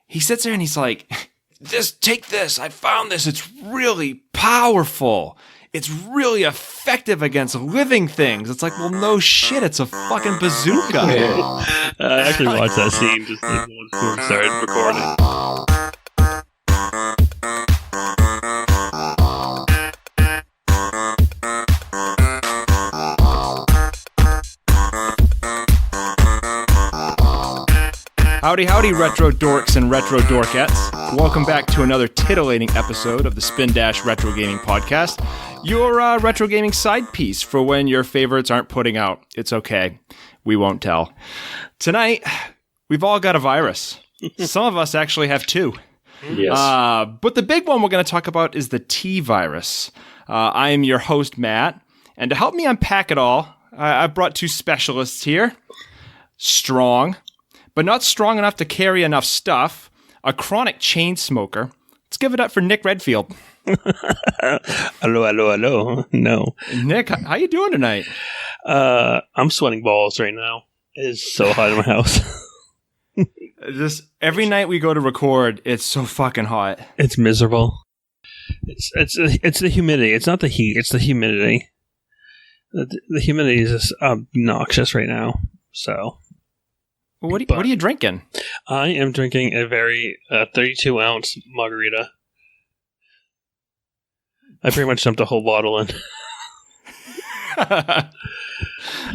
he sits there and he's like, take this. I found this. It's really powerful. It's really effective against living things. It's like, well, no shit. It's a fucking bazooka. I actually watched that scene just before we started recording. Howdy, retro dorks and retro dorkettes. Welcome back to another titillating episode of the Spin Dash Retro Gaming Podcast, your retro gaming side piece for when your favorites aren't putting out. It's okay. We won't tell. Tonight, we've all got a virus. Some of us actually have two. Yes. But the big one we're going to talk about is the T virus. I am your host, Matt, and to help me unpack it all, I've brought two specialists here. Strong, but not strong enough to carry enough stuff, a chronic chain smoker. Let's give it up for Nick Redfield. Hello. No. Nick, how you doing tonight? I'm sweating balls right now. It is so hot in my house. Just every night we go to record, it's so fucking hot. It's miserable. It's the humidity. It's not the heat. It's the humidity. The humidity is just obnoxious right now. So. What are you drinking? I am drinking a very 32-ounce margarita. I pretty much dumped a whole bottle in. I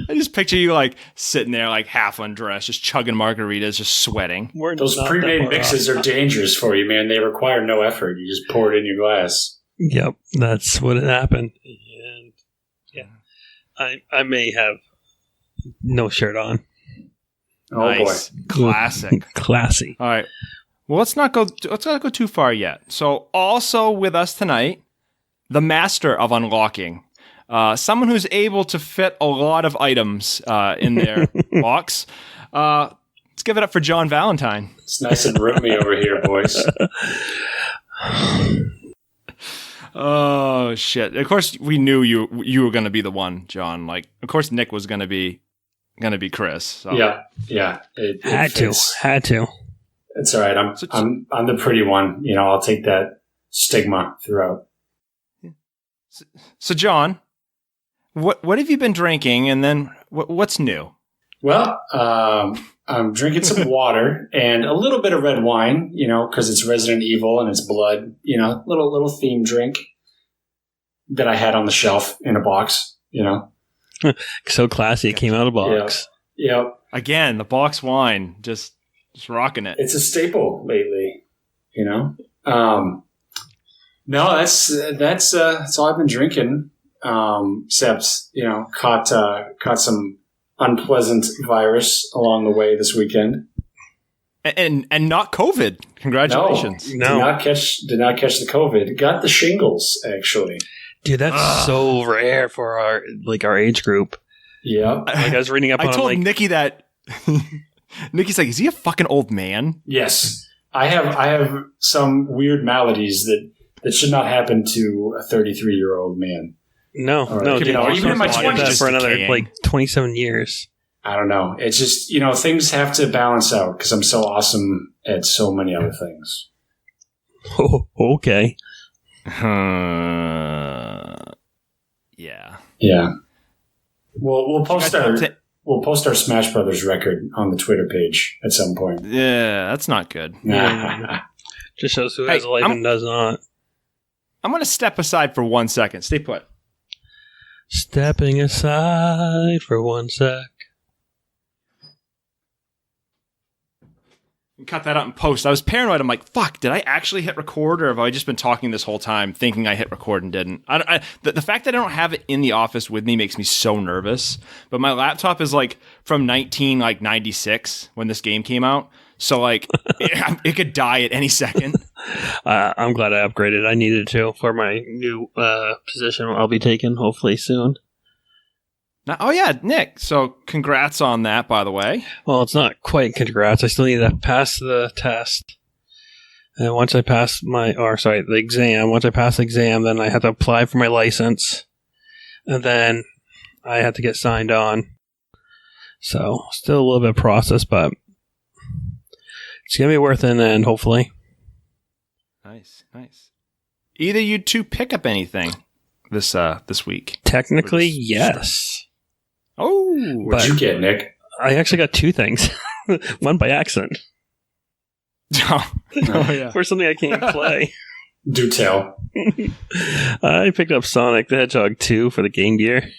just picture you like sitting there like half undressed, just chugging margaritas, just sweating. Those pre-made mixes are dangerous for you, man. They require no effort. You just pour it in your glass. Yep, that's what happened. And yeah, I may have no shirt on. Oh nice. Boy, classic, classy. All right, well let's not go too far yet. So also with us tonight, the master of unlocking, someone who's able to fit a lot of items in their box. Let's give it up for John Valentine. It's nice and roomy over here, boys. Oh shit! Of course, we knew you were going to be the one, John. Like, of course, Nick was going to be Chris. So. Yeah. It had to. It's all right. I'm the pretty one. You know, I'll take that stigma throughout. So John, what have you been drinking, and then what's new? Well, I'm drinking some water and a little bit of red wine. You know, because it's Resident Evil and it's blood. You know, little theme drink that I had on the shelf in a box. You know. So classy, it came out of a box. Yeah. Again, the box wine, just rocking it. It's a staple lately, you know. No, that's all I've been drinking. Except, you know, caught some unpleasant virus along the way this weekend, and not COVID. Congratulations! No. Did not catch the COVID. Got the shingles actually. Dude, that's so rare for our age group. Yeah. Like I was reading up on I told Nikki that Nikki's like, is he a fucking old man? Yes. I have some weird maladies that should not happen to a 33-year-old man. No. Dude, even in my 20s for another 27 years. I don't know. It's just, you know, things have to balance out because I'm so awesome at so many other things. Oh, okay. Yeah. We'll post our Smash Brothers record on the Twitter page at some point. Yeah, that's not good. Just shows who has a life and does not. I'm going to step aside for 1 second. Stay put. Stepping aside for 1 sec. Cut that out in post. I was paranoid. I'm like, fuck, did I actually hit record, or have I just been talking this whole time thinking I hit record and didn't? The fact that I don't have it in the office with me makes me so nervous. But my laptop is like from 1996 when this game came out. So like it could die at any second. I'm glad I upgraded. I needed to for my new position I'll be taking hopefully soon. Oh, yeah, Nick. So congrats on that, by the way. Well, it's not quite congrats. I still need to pass the test. And once I pass the exam, once I pass the exam, then I have to apply for my license. And then I have to get signed on. So, still a little bit of process, but It's going to be worth it in the end, hopefully. Nice. Either you two pick up anything this week? Technically, yes. Oh, what'd you get, Nick? I actually got 2 things. One by accident. Oh, yeah. For something I can't play. Do tell. I picked up Sonic the Hedgehog 2 for the Game Gear.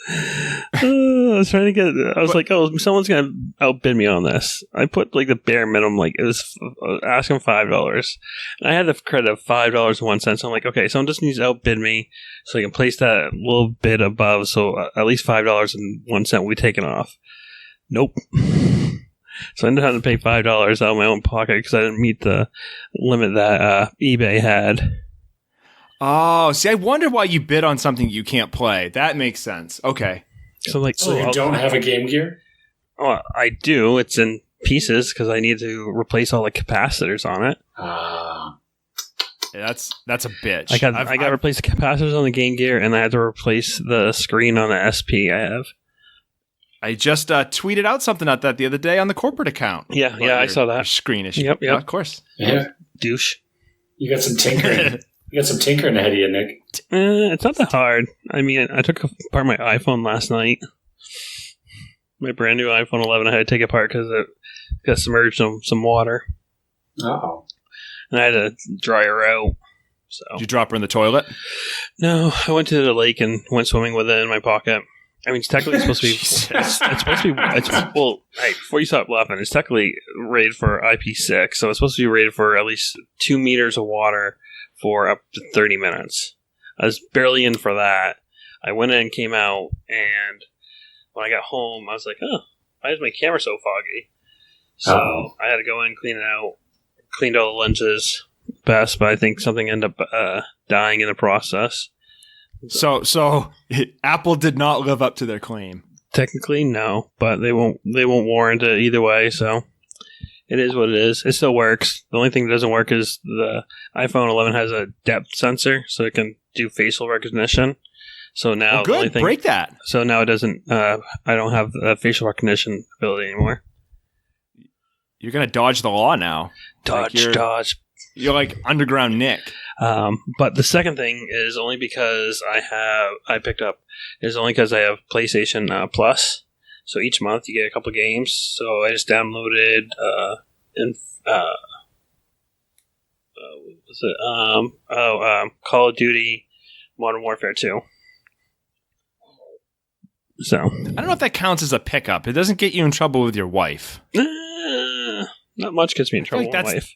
I was trying to get. I was like, "Oh, someone's gonna outbid me on this." I put like the bare minimum, like it was asking $5. And I had the credit of $5.01. So I'm like, okay, someone just needs to outbid me, so I can place that little bit above, so at least $5.01 will be taken off. Nope. So I ended up having to pay $5 out of my own pocket because I didn't meet the limit that eBay had. Oh, see, I wonder why you bid on something you can't play. That makes sense. Okay. So like, so you don't have a Game Gear? Oh, I do. It's in pieces because I need to replace all the capacitors on it. Yeah, that's a bitch. I got to replace the capacitors on the Game Gear, and I had to replace the screen on the SP I have. I just tweeted out something about that the other day on the corporate account. Yeah, I saw that. Your screen issue. Yep. Yeah, of course. Yeah. Douche. You got some tinkering. You got some tinkering ahead of you, Nick. It's not that hard. I mean, I took apart my iPhone last night. My brand new iPhone 11, I had to take it apart because it got submerged in some water. Uh-oh. And I had to dry her out. So. Did you drop her in the toilet? No, I went to the lake and went swimming with it in my pocket. I mean, it's technically supposed to be. it's supposed to be. Well, hey, before you stop laughing, it's technically rated for IP6, so it's supposed to be rated for at least 2 meters of water for up to 30 minutes. I was barely in for that. I went in, came out, and when I got home, I was like, "Oh, why is my camera so foggy?" So I had to go in, clean it out, cleaned all the lenses. Best, but I think something ended up dying in the process. So Apple did not live up to their claim. Technically, no, but they won't warrant it either way. So it is what it is. It still works. The only thing that doesn't work is the iPhone 11 has a depth sensor, so it can do facial recognition. So now, good. The only thing, break that. So now it doesn't. I don't have the facial recognition ability anymore. You're gonna dodge the law now. Dodge. You're like Underground Nick. But the second thing is only because I picked up is only because I have PlayStation Plus. So each month you get a couple games. So I just downloaded Call of Duty Modern Warfare 2. So I don't know if that counts as a pickup. It doesn't get you in trouble with your wife. Not much gets me in trouble with my wife.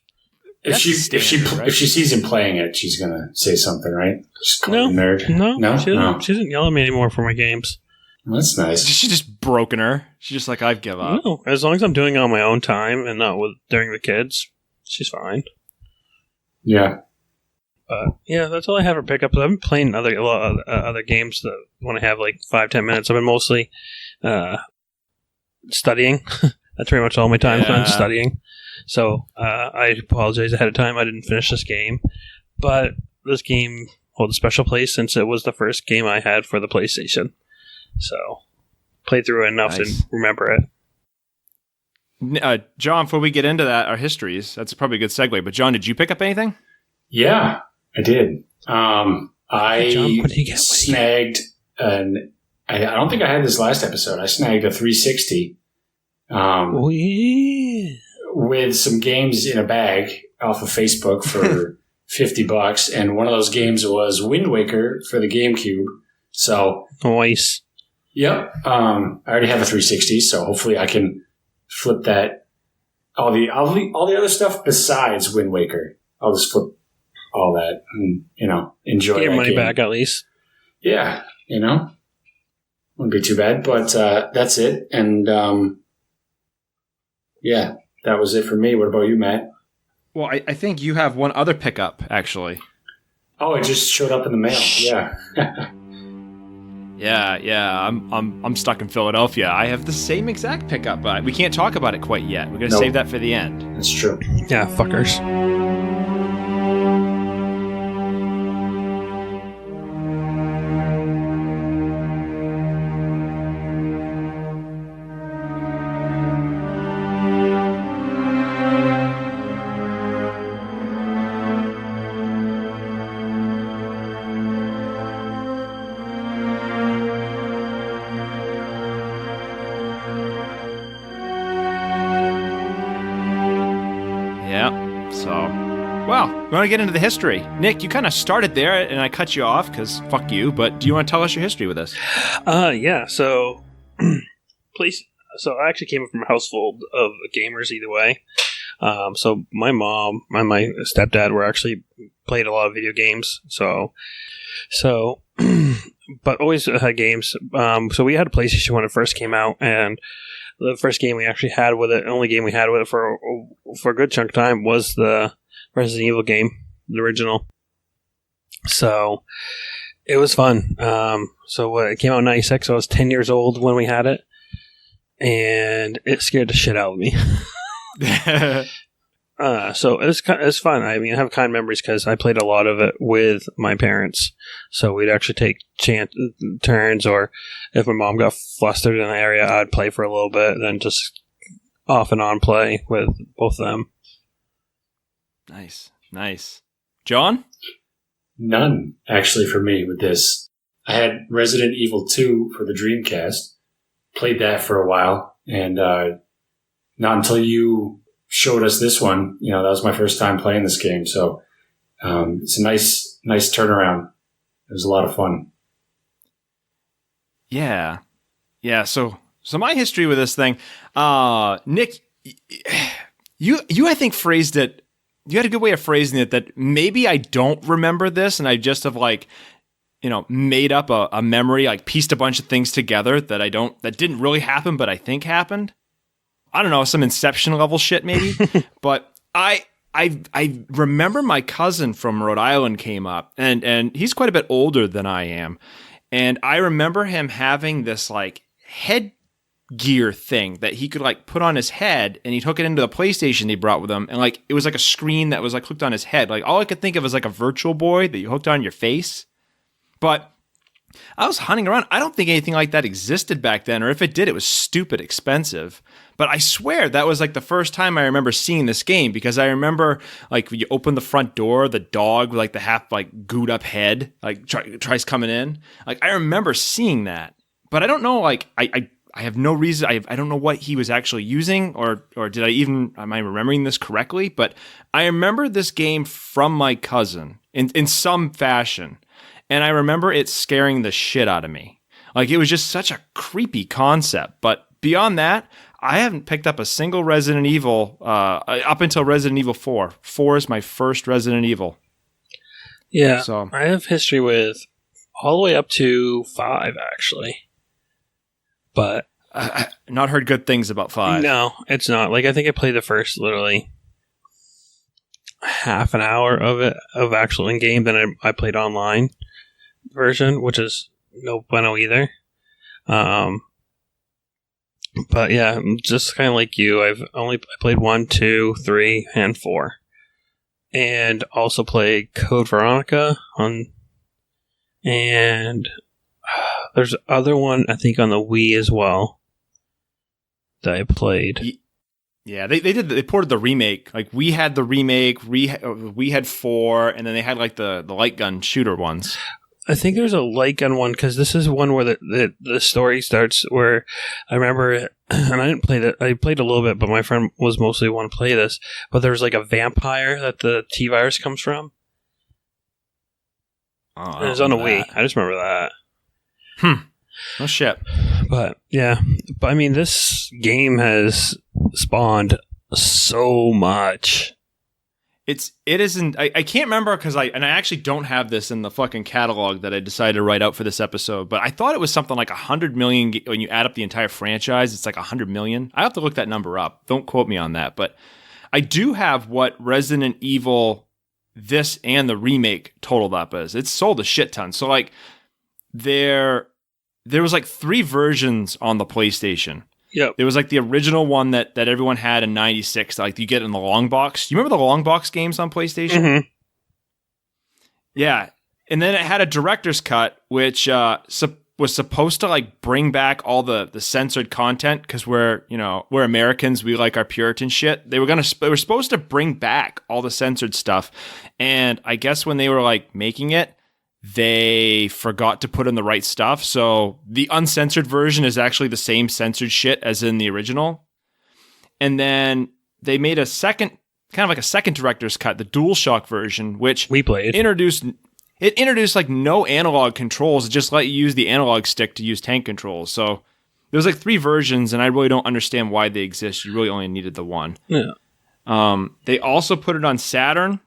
If she sees him playing it, she's gonna say something, right? She's called a nerd. No. She doesn't yell at me anymore for my games. Well, that's nice. She just broken her. She's just like, I've given up. No, as long as I'm doing it on my own time and not during the kids, she's fine. Yeah. Yeah, that's all I have for pickups. I've been playing a lot of other games that when I have like 5-10 minutes. I've been mostly studying. That's pretty much all my time spent studying. So I apologize ahead of time. I didn't finish this game, but this game holds a special place since it was the first game I had for the PlayStation. So played through it enough to remember it. John, before we get into that, our histories, that's probably a good segue. But John, did you pick up anything? Yeah, I did. John, what did you get? Snagged an. I don't think I had this last episode. I snagged a 360. With some games in a bag off of Facebook for $50, and one of those games was Wind Waker for the GameCube. So nice. Yep. I already have a 360, so hopefully I can flip that. All the other stuff besides Wind Waker, I'll just flip all that and enjoy. Get your money back at least. Yeah, wouldn't be too bad. But that's it, and yeah. That was it for me. What about you, Matt? Well, I think you have one other pickup, actually. Oh, it just showed up in the mail. Yeah. Yeah. I'm stuck in Philadelphia. I have the same exact pickup, but we can't talk about it quite yet. We're going to save that for the end. That's true. Yeah, fuckers. Yeah. So, well, we want to get into the history. Nick, you kind of started there, and I cut you off because fuck you. But do you want to tell us your history with us? Yeah. So, please. So I actually came from a household of gamers either way. So my mom and my stepdad were actually played a lot of video games. So, but always had games. So we had a PlayStation when it first came out, and the first game we actually had with it, only game we had with it for a good chunk of time was the Resident Evil game, the original. So it was fun. So it came out in 96. I was 10 years old when we had it, and it scared the shit out of me. So it's fun. I mean, I have kind memories because I played a lot of it with my parents. So we'd actually take turns, or if my mom got flustered in an area, I'd play for a little bit, then just off and on play with both of them. Nice. John? None, actually, for me with this. I had Resident Evil 2 for the Dreamcast. Played that for a while, and not until you showed us this one, that was my first time playing this game. So it's a nice turnaround. It was a lot of fun. Yeah. So my history with this thing, Nick, you I think phrased it. You had a good way of phrasing it that maybe I don't remember this, and I just have made up a memory, pieced a bunch of things together that didn't really happen, but I think happened. I don't know, some Inception level shit maybe. But I remember my cousin from Rhode Island came up, and he's quite a bit older than I am. And I remember him having this headgear thing that he could put on his head, and he'd hook it into the PlayStation he brought with him, and it was a screen that was hooked on his head. All I could think of was a Virtual Boy that you hooked on your face. But I was hunting around. I don't think anything like that existed back then, or if it did, it was stupid expensive. But I swear that was the first time I remember seeing this game, because I remember when you open the front door, the dog with the half gooed up head tries coming in. I remember seeing that, but I don't know. I have no reason. I don't know what he was actually using, or am I remembering this correctly? But I remember this game from my cousin in some fashion. And I remember it scaring the shit out of me. It was just such a creepy concept. But beyond that, I haven't picked up a single Resident Evil up until Resident Evil 4. 4 is my first Resident Evil. Yeah, so I have history with all the way up to 5, actually. But not heard good things about 5. No, it's not. I think I played the first literally half an hour of actual in-game. Then I played online version, which is no bueno either. But yeah, just kind of like you, I played 1, 2, 3, and 4, and also played Code Veronica and there's other one I think on the Wii as well that I played. Yeah, they ported the remake. We had the remake. We had 4, and then they had the light gun shooter ones. I think there's a light gun one, because this is one where the story starts where I remember it, and I didn't play that. I played a little bit, but my friend was mostly one to play this. But there's a vampire that the T-virus comes from. Oh, it was on a Wii. I just remember that. Oh shit. But yeah, I mean, this game has spawned so much. It isn't. I can't remember because I actually don't have this in the fucking catalog that I decided to write out for this episode. But I thought it was something like 100 million when you add up the entire franchise. It's 100 million. I have to look that number up. Don't quote me on that. But I do have what Resident Evil this and the remake totaled up as. It's sold a shit ton. So there was 3 versions on the PlayStation. Yep. There was the original one that everyone had in 96, you get in the long box. You remember the long box games on PlayStation? Mm-hmm. Yeah. And then it had a director's cut, which was supposed to bring back all the censored content, because we're Americans, we like our Puritan shit. They were supposed to bring back all the censored stuff. And I guess when they were making it, they forgot to put in the right stuff. So the uncensored version is actually the same censored shit as in the original. And then they made a second kind of like a second director's cut, the DualShock version, which we played. introduced like no analog controls. It just let you use the analog stick to use tank controls. So there's like 3 versions, and I really don't understand why they exist. You really only needed the one. Yeah. They also put it on Saturn.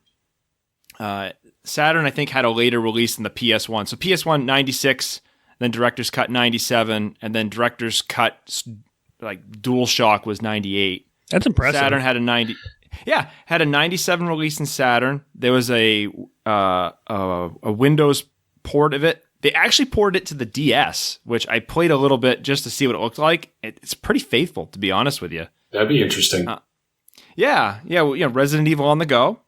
Saturn, I think, had a later release than the PS1. So PS1 96, then Director's Cut 97, and then Director's Cut like DualShock was 98. That's impressive. Saturn had a 97 release in Saturn. There was a Windows port of it. They actually ported it to the DS, which I played a little bit just to see what it looked like. It's pretty faithful, to be honest with you. That'd be interesting. Resident Evil on the go.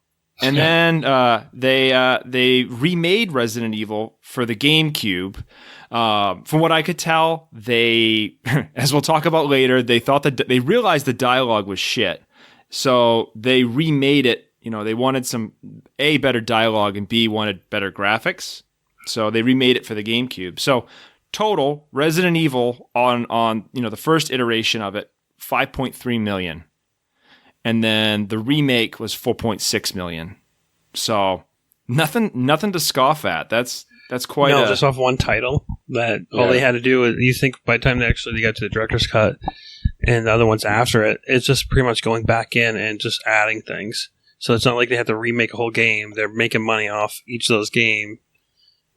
And then they remade Resident Evil for the GameCube. From what I could tell, they, as we'll talk about later, they they realized the dialogue was shit. So they remade it. They wanted some A, better dialogue, and B, wanted better graphics. So they remade it for the GameCube. So total, Resident Evil on the first iteration of it, $5.3 million. And then the remake was $4.6 million. So nothing to scoff at. That's quite just off one title. All they had to do is, you think by the time they got to the director's cut and the other ones after it, it's just pretty much going back in and just adding things. So it's not like they have to remake a whole game. They're making money off each of those games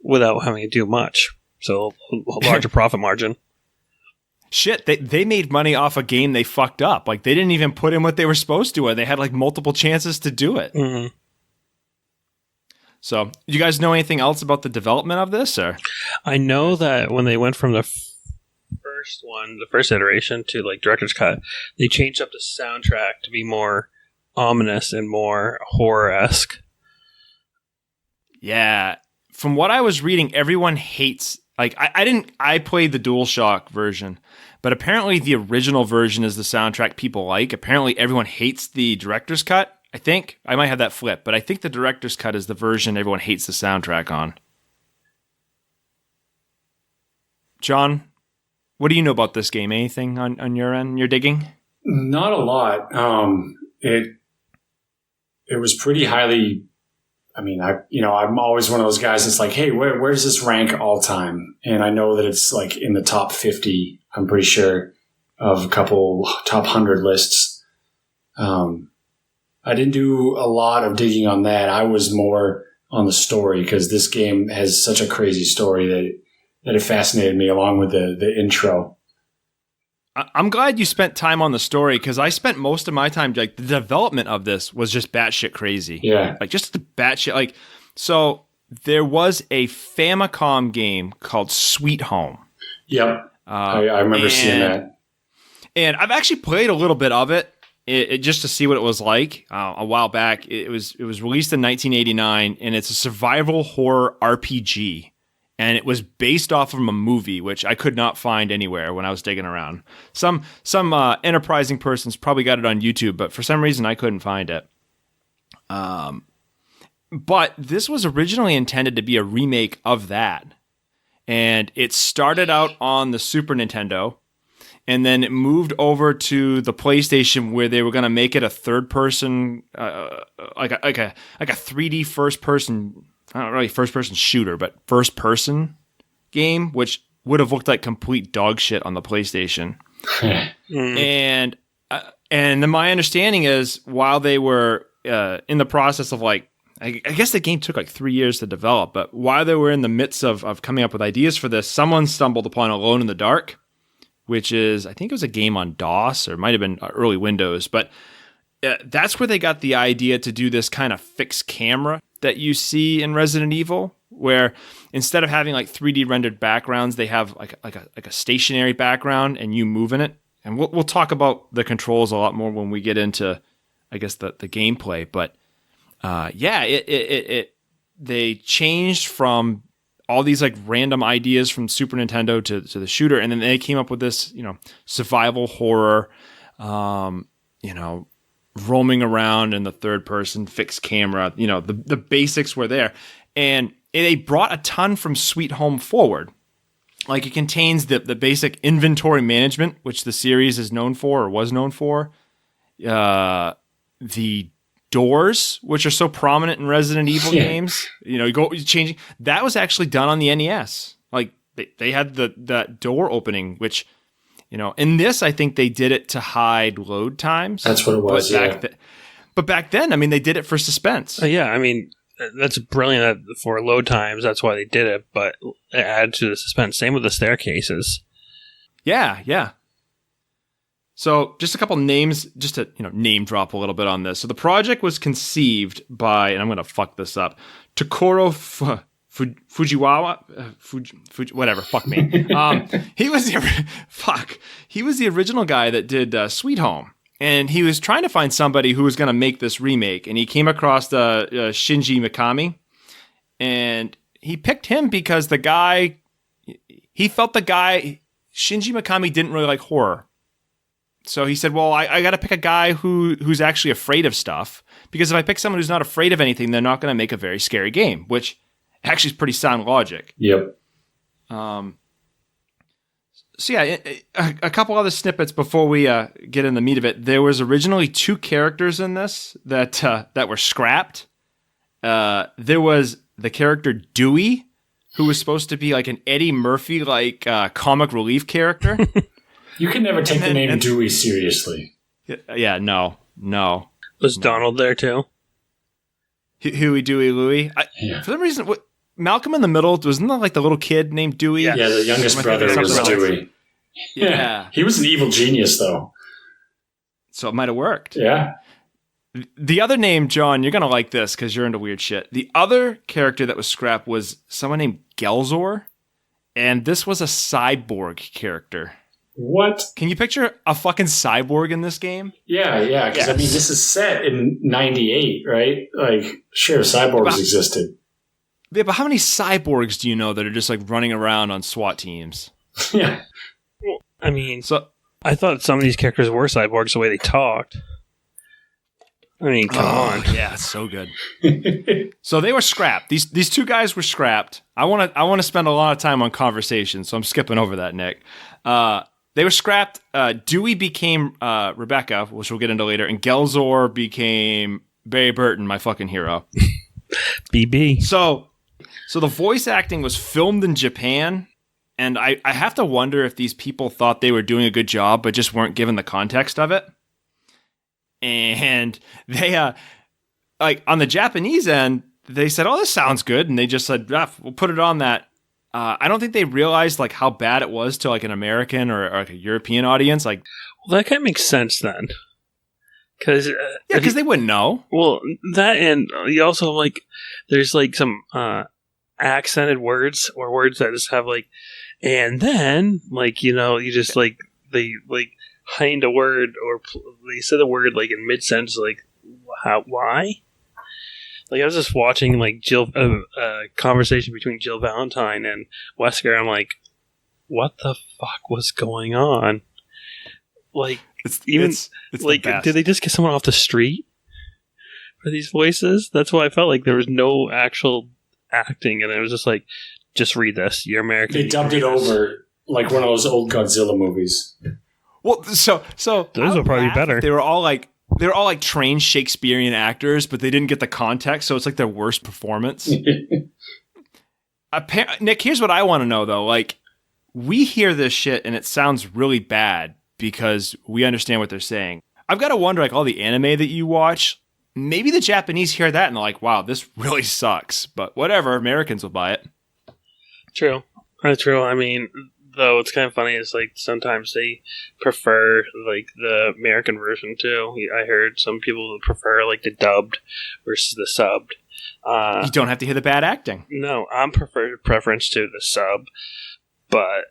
without having to do much. So a larger profit margin. Shit, they made money off a game they fucked up. Like, they didn't even put in what they were supposed to, and they had like multiple chances to do it. Mm-hmm. So, you guys know anything else about the development of this? Or I know that when they went from the first iteration to like director's cut, they changed up the soundtrack to be more ominous and more horror-esque. Yeah. From what I was reading, everyone hates, like, I played the DualShock version, but apparently the original version is the soundtrack people like. Apparently everyone hates the director's cut. I think I might have that flip, but I think the director's cut is the version everyone hates the soundtrack on. John, what do you know about this game? Anything on your end, your digging? Not a lot. It was pretty highly. I mean, I'm always one of those guys that's like, hey, where does this rank all time? And I know that it's like in the top 50. I'm pretty sure of a couple top 100 lists. I didn't do a lot of digging on that. I was more on the story because this game has such a crazy story that it fascinated me, along with the intro. I'm glad you spent time on the story, because I spent most of my time, like, the development of this was just batshit crazy. Yeah. Like, just the batshit, like, so there was a Famicom game called Sweet Home. Yep. I remember seeing that. And I've actually played a little bit of it, just to see what it was like a while back. It was released in 1989, and it's a survival horror RPG. And it was based off of a movie, which I could not find anywhere when I was digging around. Some enterprising person's probably got it on YouTube, but for some reason I couldn't find it. But this was originally intended to be a remake of that. And it started out on the Super Nintendo, and then it moved over to the PlayStation, where they were going to make it a third-person, like a 3D first-person. Not really first-person shooter, but first-person game, which would have looked like complete dog shit on the PlayStation. And then my understanding is, while they were in the process of, like, I guess the game took like 3 years to develop, but while they were in the midst of coming up with ideas for this, someone stumbled upon Alone in the Dark, which is, I think it was a game on DOS, or it might have been early Windows, but that's where they got the idea to do this kind of fixed camera that you see in Resident Evil, where instead of having like 3D rendered backgrounds, they have like a stationary background and you move in it. And we'll talk about the controls a lot more when we get into, I guess, the gameplay. But they changed from all these like random ideas from Super Nintendo to the shooter, and then they came up with this, survival horror, roaming around in the third person, fixed camera, the basics were there. And they brought a ton from Sweet Home forward. Like, it contains the basic inventory management, which the series is known for, or was known for. The doors, which are so prominent in Resident Evil Yeah. games. You go changing. That was actually done on the NES. Like they had that door opening, which in this I think they did it to hide load times. That's what it was. But back then, I mean, they did it for suspense. Yeah, I mean, that's brilliant for load times. That's why they did it, but it added to the suspense. Same with the staircases. Yeah. So just a couple names, just to name drop a little bit on this. So the project was conceived by, and I'm going to fuck this up, Takuro Fujiwara, whatever. Fuck me. He was the original guy that did Sweet Home, and he was trying to find somebody who was going to make this remake, and he came across Shinji Mikami, and he picked him because he felt Shinji Mikami didn't really like horror. So he said, well, I got to pick a guy who's actually afraid of stuff, because if I pick someone who's not afraid of anything, they're not going to make a very scary game, which actually is pretty sound logic. Yep. So yeah, a couple other snippets before we get in the meat of it. There was originally 2 characters in this that were scrapped. There was the character Dewey, who was supposed to be like an Eddie Murphy comic relief character. You can never take the name Dewey seriously. Yeah, no. Was Donald there too? Huey, Dewey, Louie. For some reason, Malcolm in the Middle, wasn't that like the little kid named Dewey? Yeah, the youngest brother was Dewey. Yeah. He was an evil genius, though. So it might have worked. Yeah. The other name, John, you're going to like this because you're into weird shit. The other character that was scrapped was someone named Gelzor, and this was a cyborg character. What? Can you picture a fucking cyborg in this game? Yeah, because I mean, this is set in 98, right? Like, sure, cyborgs existed. Yeah, but how many cyborgs do you know that are just like running around on SWAT teams? Yeah. Well, I mean, I thought some of these characters were cyborgs the way they talked. I mean, come on. Yeah, it's so good. So they were scrapped. These 2 guys were scrapped. I want to spend a lot of time on conversation, so I'm skipping over that, Nick. They were scrapped. Dewey became Rebecca, which we'll get into later, and Gelzor became Barry Burton, my fucking hero. BB. So the voice acting was filmed in Japan, and I have to wonder if these people thought they were doing a good job, but just weren't given the context of it. And they, on the Japanese end, they said, "Oh, this sounds good," and they just said, "We'll put it on that." I don't think they realized how bad it was to an American or a European audience. Well, that kind of makes sense then, because they wouldn't know. Well, that, and you also there's some accented words or words that just have and then you just they hind a word or they said a word in mid sentence why. I was just watching Jill conversation between Jill Valentine and Wesker. I'm like, what the fuck was going on? It's did they just get someone off the street for these voices? That's why I felt like there was no actual acting, and it was just just read this. You're American. They dubbed it over like one of those old Godzilla movies. Well, so those would probably be better. They were all trained Shakespearean actors, but they didn't get the context, so it's their worst performance. Nick, here's what I want to know though. We hear this shit and it sounds really bad because we understand what they're saying. I've got to wonder, all the anime that you watch, maybe the Japanese hear that and they're like, wow, this really sucks. But whatever, Americans will buy it. True. True. I mean, though it's kind of funny is sometimes they prefer the American version too. I heard some people prefer the dubbed versus the subbed. You don't have to hear the bad acting. No, I'm preference to the sub, but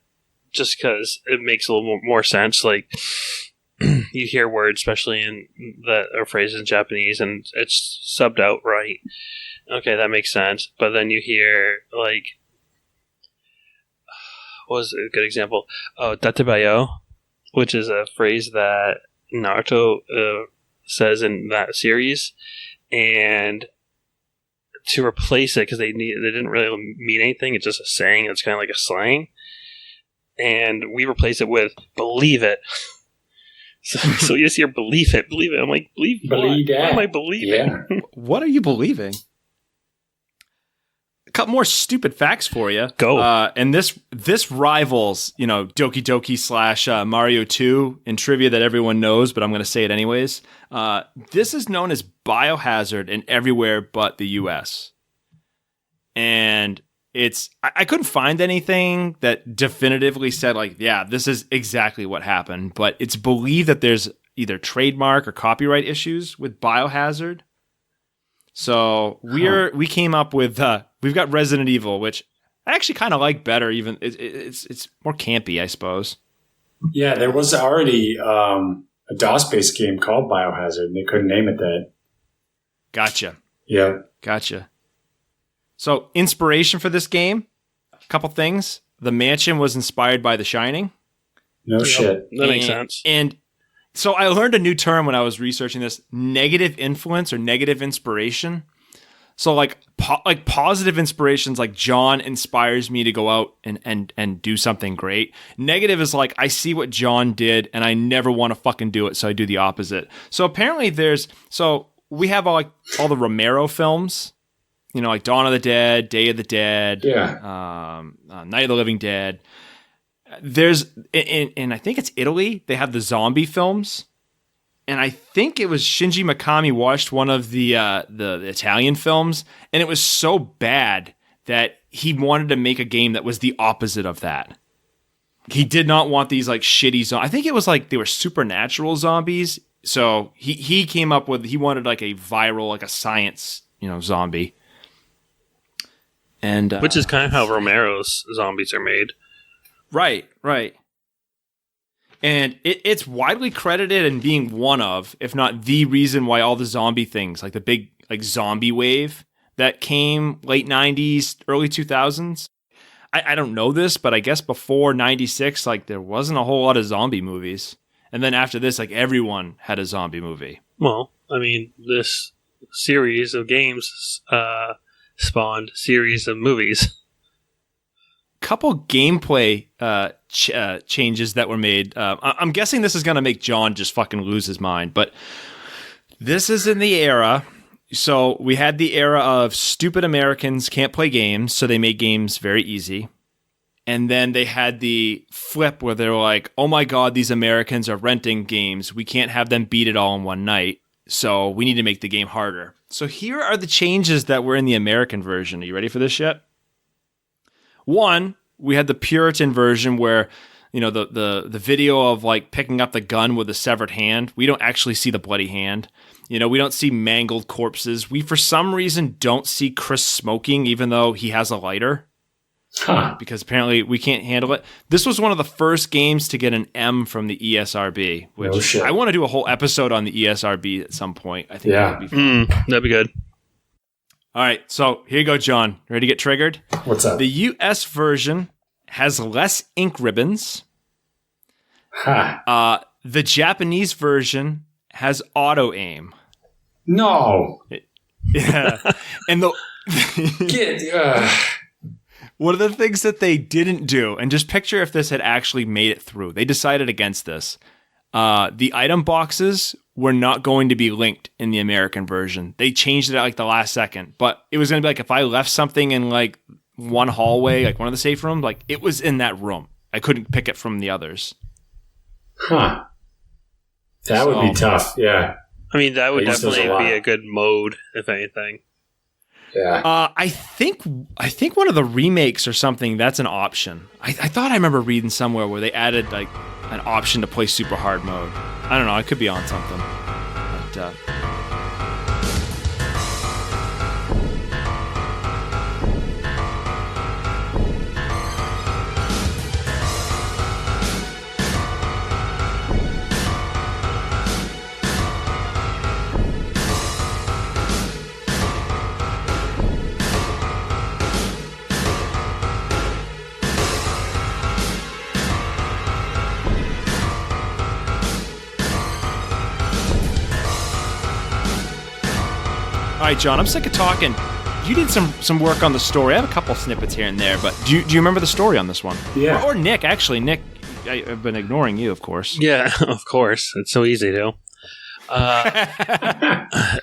just because it makes a little more sense. You hear words, especially in that are phrases in Japanese, and it's subbed out right. Okay, that makes sense. But then you hear what was a good example? Oh, datebayo, which is a phrase that Naruto says in that series, and to replace it because they didn't really mean anything. It's just a saying. It's kind of like a slang, and we replace it with "believe it." So you just hear believe it. I'm like, believe that. What am I believing? Yeah. What are you believing? A couple more stupid facts for you. Go. And this rivals, Doki Doki / Mario 2 in trivia that everyone knows, but I'm going to say it anyways. This is known as Biohazard in everywhere but the US. And I couldn't find anything that definitively said, like, yeah, this is exactly what happened. But it's believed that there's either trademark or copyright issues with Biohazard. So we came up with we've got Resident Evil, which I actually kind of like better. Even it's more campy, I suppose. Yeah, there was already a DOS-based game called Biohazard, and they couldn't name it that. Gotcha. Yeah, gotcha. So inspiration for this game, a couple things. The mansion was inspired by The Shining. No shit. That makes sense. And so I learned a new term when I was researching this: negative influence or negative inspiration. So like positive inspirations, like John inspires me to go out and do something great. Negative is like I see what John did and I never want to fucking do it, so I do the opposite. So apparently we have all the Romero films, like Dawn of the Dead, Day of the Dead, Night of the Living Dead. There's in I think it's Italy, they have the zombie films. And I think it was Shinji Mikami watched one of the Italian films, and it was so bad that he wanted to make a game that was the opposite of that. He did not want these like shitty zombies. I think it was like they were supernatural zombies. So he came up with, he wanted like a viral, like a science, zombie. And which is kind of how Romero's zombies are made. Right. And it's widely credited in being one of, if not the reason why all the zombie things, like the big like zombie wave that came late 90s, early 2000s. I don't know this, but I guess before 96, like there wasn't a whole lot of zombie movies. And then after this, like everyone had a zombie movie. Well, I mean, this series of games spawned series of movies. Couple gameplay changes that were made. I'm guessing this is going to make John just fucking lose his mind, but this is in the era. So we had the era of stupid Americans can't play games, so they made games very easy. And then they had the flip where they're like, oh my God, these Americans are renting games. We can't have them beat it all in one night, so we need to make the game harder. So here are the changes that were in the American version. Are you ready for this yet? One, we had the Puritan version where, the video of like picking up the gun with a severed hand. We don't actually see the bloody hand. We don't see mangled corpses. We, for some reason, don't see Chris smoking, even though he has a lighter. Because apparently we can't handle it. This was one of the first games to get an M from the ESRB, which I want to do a whole episode on the ESRB at some point. I think that would be fun. That'd be good. All right, so here you go, John. Ready to get triggered? What's up? The US version has less ink ribbons. The Japanese version has auto aim. No. Yeah. And one of the things that they didn't do, and just picture if this had actually made it through, they decided against this. The item boxes were not going to be linked in the American version. They changed it at like the last second, but it was going to be like if I left something in like one hallway, like one of the safe rooms, like it was in that room. I couldn't pick it from the others. That would be tough. Yeah. I mean, that would definitely be a good mode, if anything. Yeah. I think one of the remakes or something, that's an option. I thought I remember reading somewhere where they added like an option to play super hard mode. I don't know. I could be on something. But, all right, John, I'm sick of talking. You did some work on the story. I have a couple snippets here and there, but do you remember the story on this one? Yeah. Or Nick, actually. Nick, I've been ignoring you, of course. Yeah, of course. It's so easy to.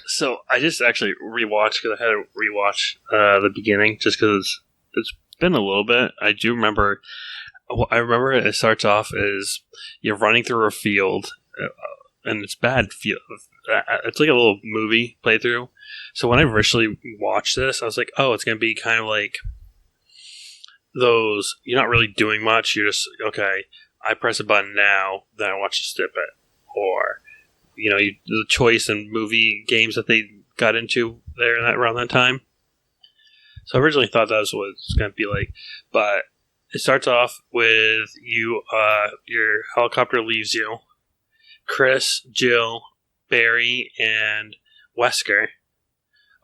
So I just actually rewatched because I had to rewatch the beginning just because it's been a little bit. I do remember. I remember it starts off as you're running through a field, and it's bad field. It's like a little movie playthrough. So when I originally watched this, I was like, "Oh, it's gonna be kind of like those. You're not really doing much. You're just okay. I press a button now, then I watch you skip it, or." The choice and movie games that they got into there around that time. So I originally thought that was what it's going to be like. But it starts off with you, your helicopter leaves you. Chris, Jill, Barry, and Wesker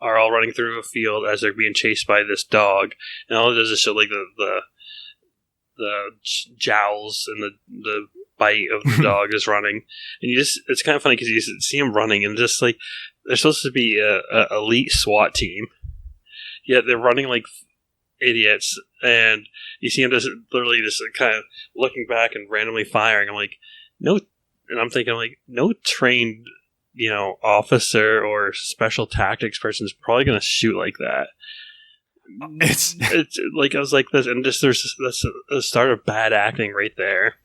are all running through a field as they're being chased by this dog. And all it does is show like the jowls and the bite of the dog is running, and it's kind of funny because you see him running and just like they're supposed to be a elite SWAT team, yet they're running like idiots, and you see him just literally just kind of looking back and randomly firing. I'm like, no, and I'm thinking like no trained officer or special tactics person is probably going to shoot like that. It's like I was like this, and just there's the start of bad acting right there.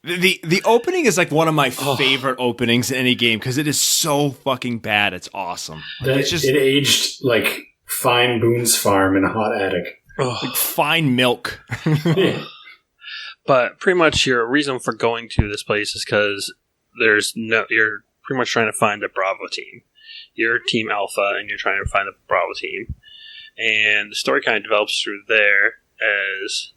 The opening is like one of my favorite openings in any game because it is so fucking bad. It's awesome. It aged like fine Boone's Farm in a hot attic. Like fine milk. Yeah. But pretty much your reason for going to this place is because you're pretty much trying to find a Bravo team. You're Team Alpha and you're trying to find a Bravo team. And the story kind of develops through there as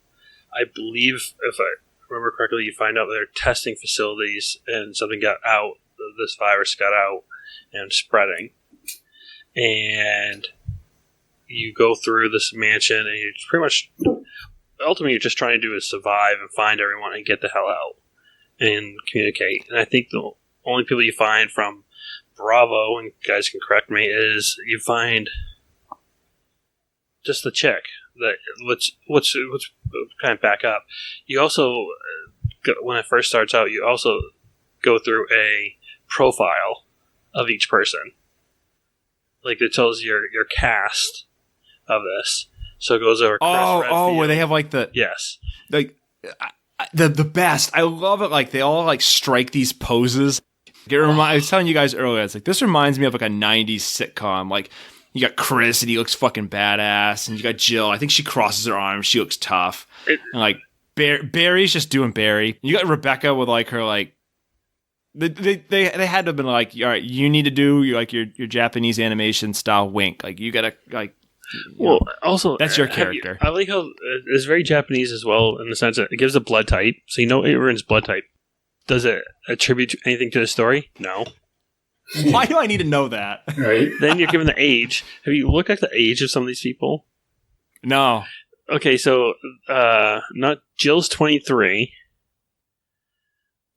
I believe, if I remember correctly, you find out they're testing facilities and something got out. This virus got out and spreading. And you go through this mansion and you pretty much, ultimately, you're just trying to do is survive and find everyone and get the hell out and communicate. And I think the only people you find from Bravo, and you guys can correct me, is you find just the chick. What's kind of back up. You also, when it first starts out, you also go through a profile of each person. Like it tells your cast of this. So it goes over. Redfield. Where they have like yes, like the best. I love it. Like they all like strike these poses. I was telling you guys earlier. It's like this reminds me of like a '90s sitcom. Like you got Chris and he looks fucking badass, and you got Jill. I think she crosses her arms. She looks tough. And like Barry's just doing Barry. You got Rebecca with like her like. They had to have been like, all right, you need to do your Japanese animation style wink. Like you gotta like. Well, also that's your character. I like how it's very Japanese as well in the sense that it gives a blood type, so you know everyone's blood type. Does it attribute anything to the story? No. Why do I need to know that? Right. Then you're given the age. Have you looked at the age of some of these people? No. Okay, so not Jill's 23.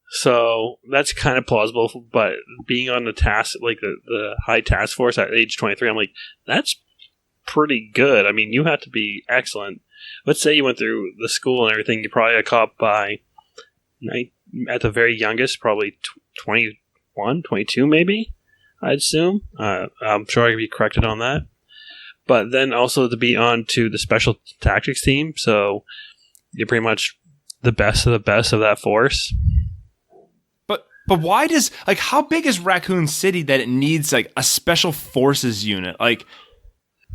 So that's kind of plausible, but being on the task, like the high task force at age 23, I'm like, that's pretty good. I mean, you have to be excellent. Let's say you went through the school and everything, you probably got caught by, at the very youngest, probably 21, 22 maybe, I'd assume. I'm sure I can be corrected on that. But then also to be on to the special tactics team, so you're pretty much the best of the best of that force. But why does, like, how big is Raccoon City that it needs, like, a special forces unit? Like,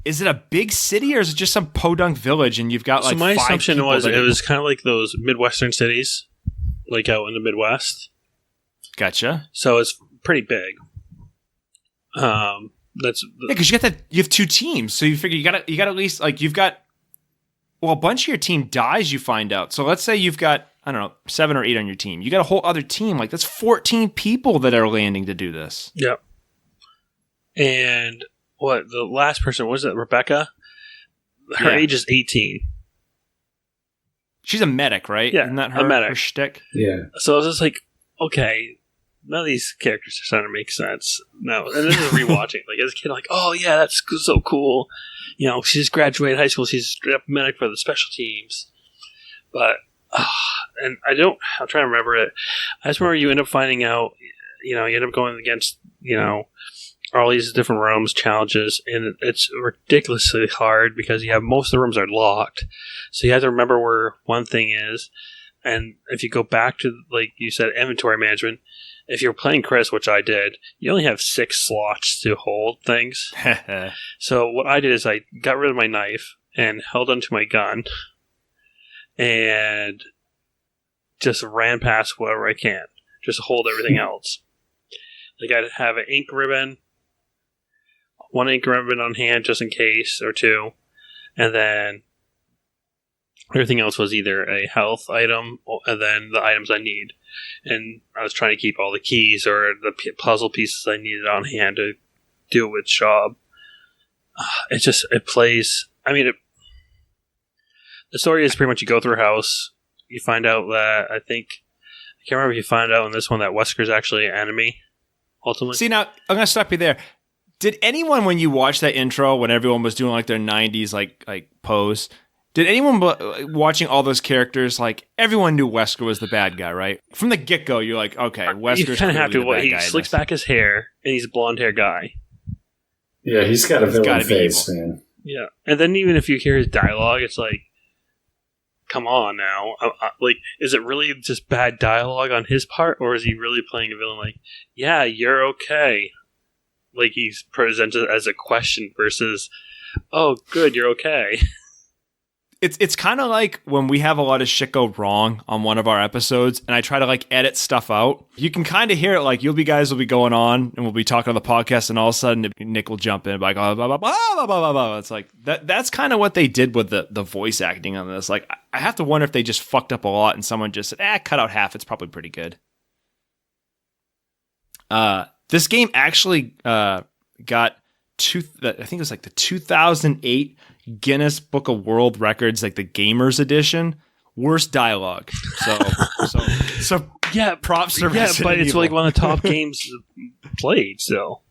is it a big city or is it just some podunk village and you've got, like, so my assumption was it was kind of like those Midwestern cities, like out in the Midwest. Gotcha. So it's pretty big. Because you have two teams, so you figure you got at least, like, you've got, well, a bunch of your team dies, you find out. So let's say you've got, I don't know, 7 or 8 on your team. You got a whole other team. Like, that's 14 people that are landing to do this. Yep. And what, the last person, was it Rebecca? Her age is 18. She's a medic, right? Yeah, isn't that a medic. Her shtick? Yeah. So I was just like, okay, none of these characters are starting to make sense. No, and this is rewatching. Like, as a kid, like, oh yeah, that's so cool. You know, she just graduated high school. She's a medic for the special teams. But And I'm trying to remember it. I just remember you end up finding out, you end up going against, all these different rooms, challenges, and it's ridiculously hard because you have most of the rooms are locked. So you have to remember where one thing is. And if you go back to, like you said, inventory management, if you're playing Chris, which I did, you only have 6 slots to hold things. So what I did is I got rid of my knife and held onto my gun and just ran past whatever I can. Just hold everything else. Like I'd have an ink ribbon, one ink ribbon on hand just in case, or 2. And then everything else was either a health item and then the items I need. And I was trying to keep all the keys or the puzzle pieces I needed on hand to do it with job. It plays. I mean, the story is pretty much you go through a house. You find out that I can't remember if you find out in this one that Wesker's actually an enemy. Ultimately, see, now I'm gonna stop you there. Did anyone, when you watched that intro, when everyone was doing like their '90s like pose, did anyone watching all those characters, like everyone knew Wesker was the bad guy, right? From the get go, you're like, okay, Wesker's kind of happy the bad he guy. He slicks back his hair and he's a blonde hair guy. Yeah, he's got a villain face, man. Yeah, and then even if you hear his dialogue, it's like, come on now. Like, is it really just bad dialogue on his part, or is he really playing a villain like, yeah, you're okay? Like, he's presented as a question versus, oh, good, you're okay. It's kind of like when we have a lot of shit go wrong on one of our episodes, and I try to like edit stuff out. You can kind of hear it, like guys will be going on, and we'll be talking on the podcast, and all of a sudden Nick will jump in, like, oh, blah, blah, blah, blah, blah, blah. It's like that's kind of what they did with the voice acting on this. Like, I have to wonder if they just fucked up a lot, and someone just said, cut out half. It's probably pretty good. This game actually got I think it was like the 2008 Guinness Book of World Records, like the Gamers Edition, worst dialogue. So yeah, props to yeah, Resident but it's Evil. like one of the top games played. So,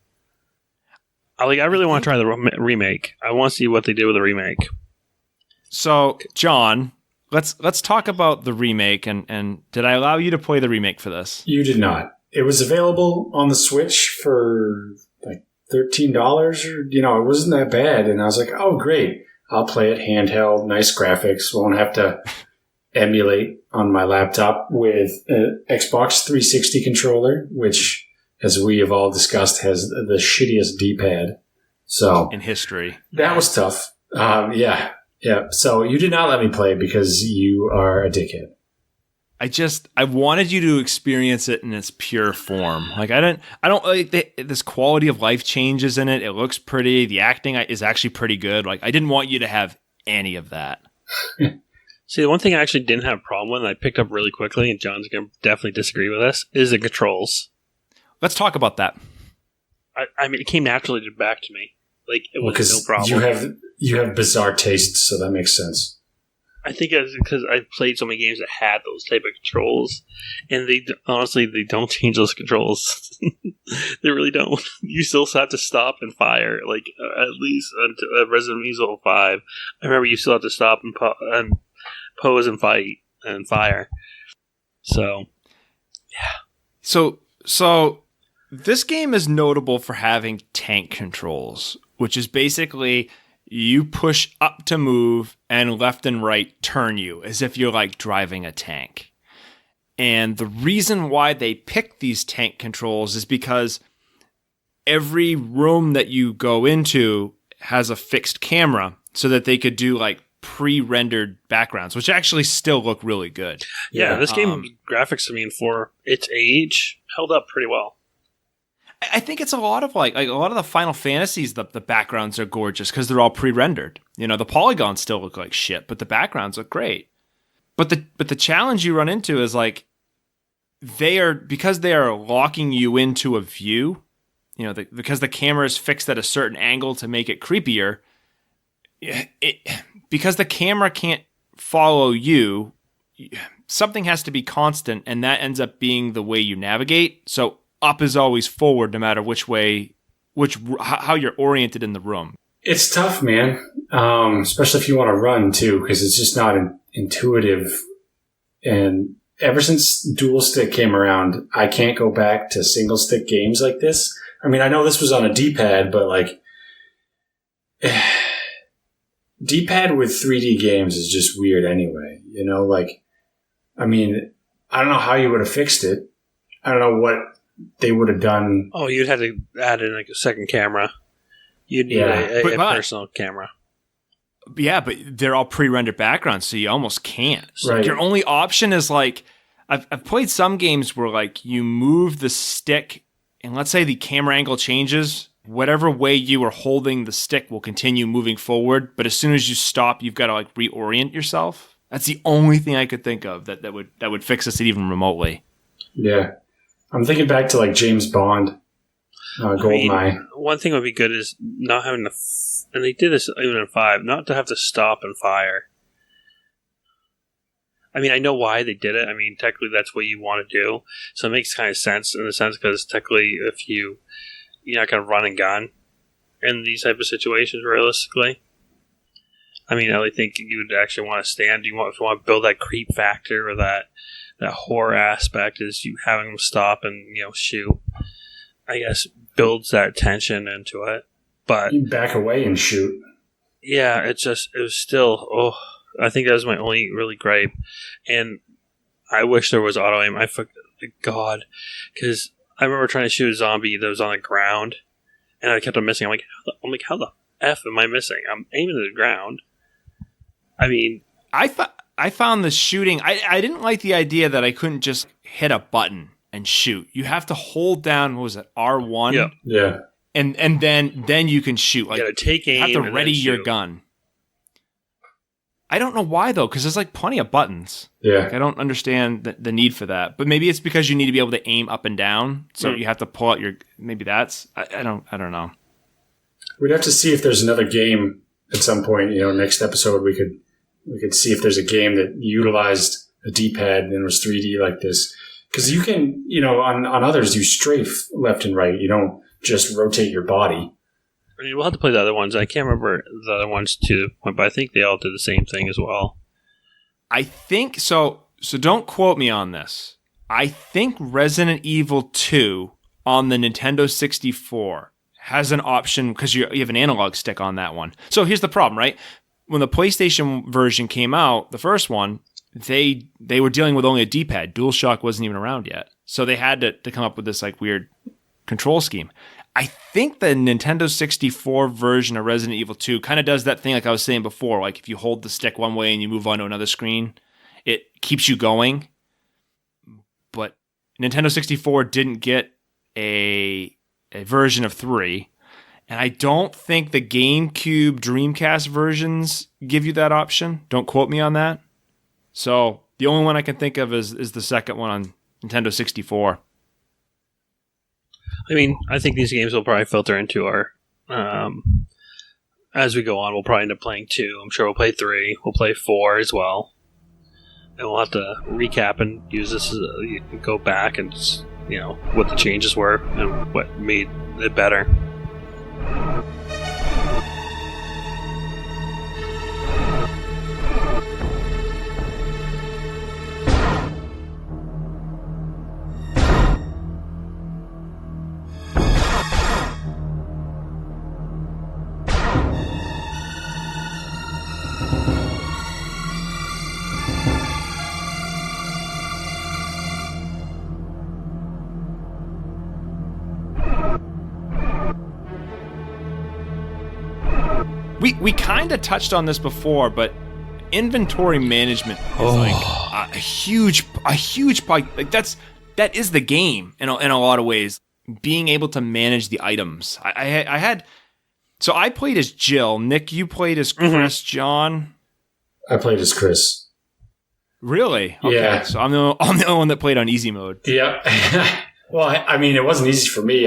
I really want to try the remake. I want to see what they did with the remake. So, John, let's talk about the remake. And did I allow you to play the remake for this? You did not. It was available on the Switch for like $13, or it wasn't that bad. And I was like, oh, great. I'll play it handheld, nice graphics. Won't have to emulate on my laptop with an Xbox 360 controller, which, as we have all discussed, has the shittiest D-pad. So in history. That was tough. Yeah. So you did not let me play because you are a dickhead. I wanted you to experience it in its pure form. Like I don't like this quality of life changes in it. It looks pretty. The acting is actually pretty good. Like I didn't want you to have any of that. See, the one thing I actually didn't have a problem with, and I picked up really quickly, and John's going to definitely disagree with us, is the controls. Let's talk about that. I mean, it came naturally back to me. Like it was no problem. You have bizarre tastes, so that makes sense. I think it's because I played so many games that had those type of controls, and they don't change those controls. They really don't. You still have to stop and fire, like at least Resident Evil 5. I remember you still have to stop and pose and fight and fire. So, yeah. So this game is notable for having tank controls, which is basically you push up to move and left and right turn you as if you're like driving a tank. And the reason why they picked these tank controls is because every room that you go into has a fixed camera so that they could do like pre-rendered backgrounds, which actually still look really good. Yeah, this game graphics, I mean, for its age, held up pretty well. I think it's a lot of like a lot of the Final Fantasies, the backgrounds are gorgeous because they're all pre-rendered. The polygons still look like shit, but the backgrounds look great. But the challenge you run into is like because they are locking you into a view, because the camera is fixed at a certain angle to make it creepier. Because the camera can't follow you, something has to be constant, and that ends up being the way you navigate. So up is always forward, no matter how you're oriented in the room. It's tough, man. Especially if you want to run too, because it's just not intuitive And ever since dual stick came around, I can't go back to single stick games like this. I mean, I know this was on a D-pad, but like D-pad with 3D games is just weird anyway. You know, like, I mean, I don't know how you would have fixed it. I don't know what they would have done. Oh, you'd have to add in like a second camera. You'd need a personal camera. Yeah, but they're all pre-rendered backgrounds, so you almost can't. So Right. your only option is like, I've played some games where like you move the stick, and let's say the camera angle changes, whatever way you are holding the stick will continue moving forward. But as soon as you stop, you've got to like reorient yourself. That's the only thing I could think of that would fix this even remotely. Yeah. I'm thinking back to like James Bond, GoldenEye. One thing would be good is not having to, and they did this even in 5, not to have to stop and fire. I mean, I know why they did it. I mean, technically that's what you want to do. So it makes kind of sense in the sense because technically if you're not going to run and gun in these type of situations realistically. I mean, I think you would actually want to stand. If you want to build that creep factor or that horror aspect is you having them stop and, shoot. I guess builds that tension into it. But You back away and shoot. yeah, it was still, I think that was my only really gripe. And I wish there was auto aim. God, because I remember trying to shoot a zombie that was on the ground, and I kept on missing. I'm like, how the F am I missing? I'm aiming at the ground. I mean, I found the shooting. I didn't like the idea that I couldn't just hit a button and shoot. You have to hold down. What was it? R1. Yeah. Yeah. And then you can shoot. Like you gotta take aim. you have to and ready then your shoot. gun. I don't know why though, because there's like plenty of buttons. Yeah. Like, I don't understand the need for that. But maybe it's because you need to be able to aim up and down, so you have to pull out your. Maybe that's. I don't know. We'd have to see if there's another game at some point. Next episode we could see if there's a game that utilized a D-pad and was 3D like this. Because you can, on others you strafe left and right. You don't just rotate your body. I mean, we'll have to play the other ones. I can't remember the other ones too, but I think they all did the same thing as well. I think so. So don't quote me on this. I think Resident Evil 2 on the Nintendo 64 has an option because you have an analog stick on that one. So here's the problem, right? When the PlayStation version came out, the first one, they were dealing with only a D-pad. DualShock wasn't even around yet. So they had to come up with this like weird control scheme. I think the Nintendo 64 version of Resident Evil 2 kind of does that thing like I was saying before. Like if you hold the stick one way and you move on to another screen, it keeps you going. But Nintendo 64 didn't get a version of 3. And I don't think the GameCube Dreamcast versions give you that option. Don't quote me on that. So the only one I can think of is the second one on Nintendo 64. I mean, I think these games will probably filter into our. As we go on, we'll probably end up playing 2. I'm sure we'll play 3. We'll play 4 as well. And we'll have to recap and use this as go back and, what the changes were and what made it better. We kind of touched on this before, but inventory management is like a huge part. Like that is the game in a lot of ways. Being able to manage the items. So I played as Jill. Nick, you played as Chris. John, I played as Chris. Really? Okay. Yeah. So I'm the only one that played on easy mode. Yeah. Well, I mean, it wasn't easy for me.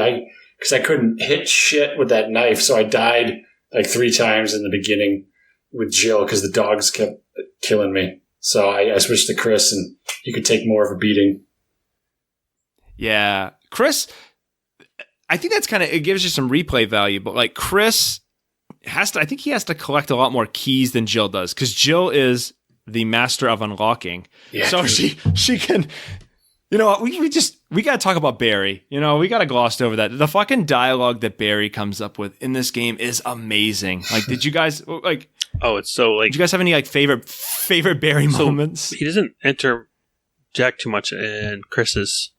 Because I couldn't hit shit with that knife, so I died like 3 times in the beginning with Jill because the dogs kept killing me. So I switched to Chris, and he could take more of a beating. Yeah, Chris. I think that's it gives you some replay value, but like Chris I think he has to collect a lot more keys than Jill does because Jill is the master of unlocking. Yeah, So dude. she can. You know what? We got to talk about Barry. You know, we got to gloss over that. The fucking dialogue that Barry comes up with in this game is amazing. Like, did you guys like? Oh, it's so like. Did you guys have any like favorite Barry moments? He doesn't interject too much in Chris's.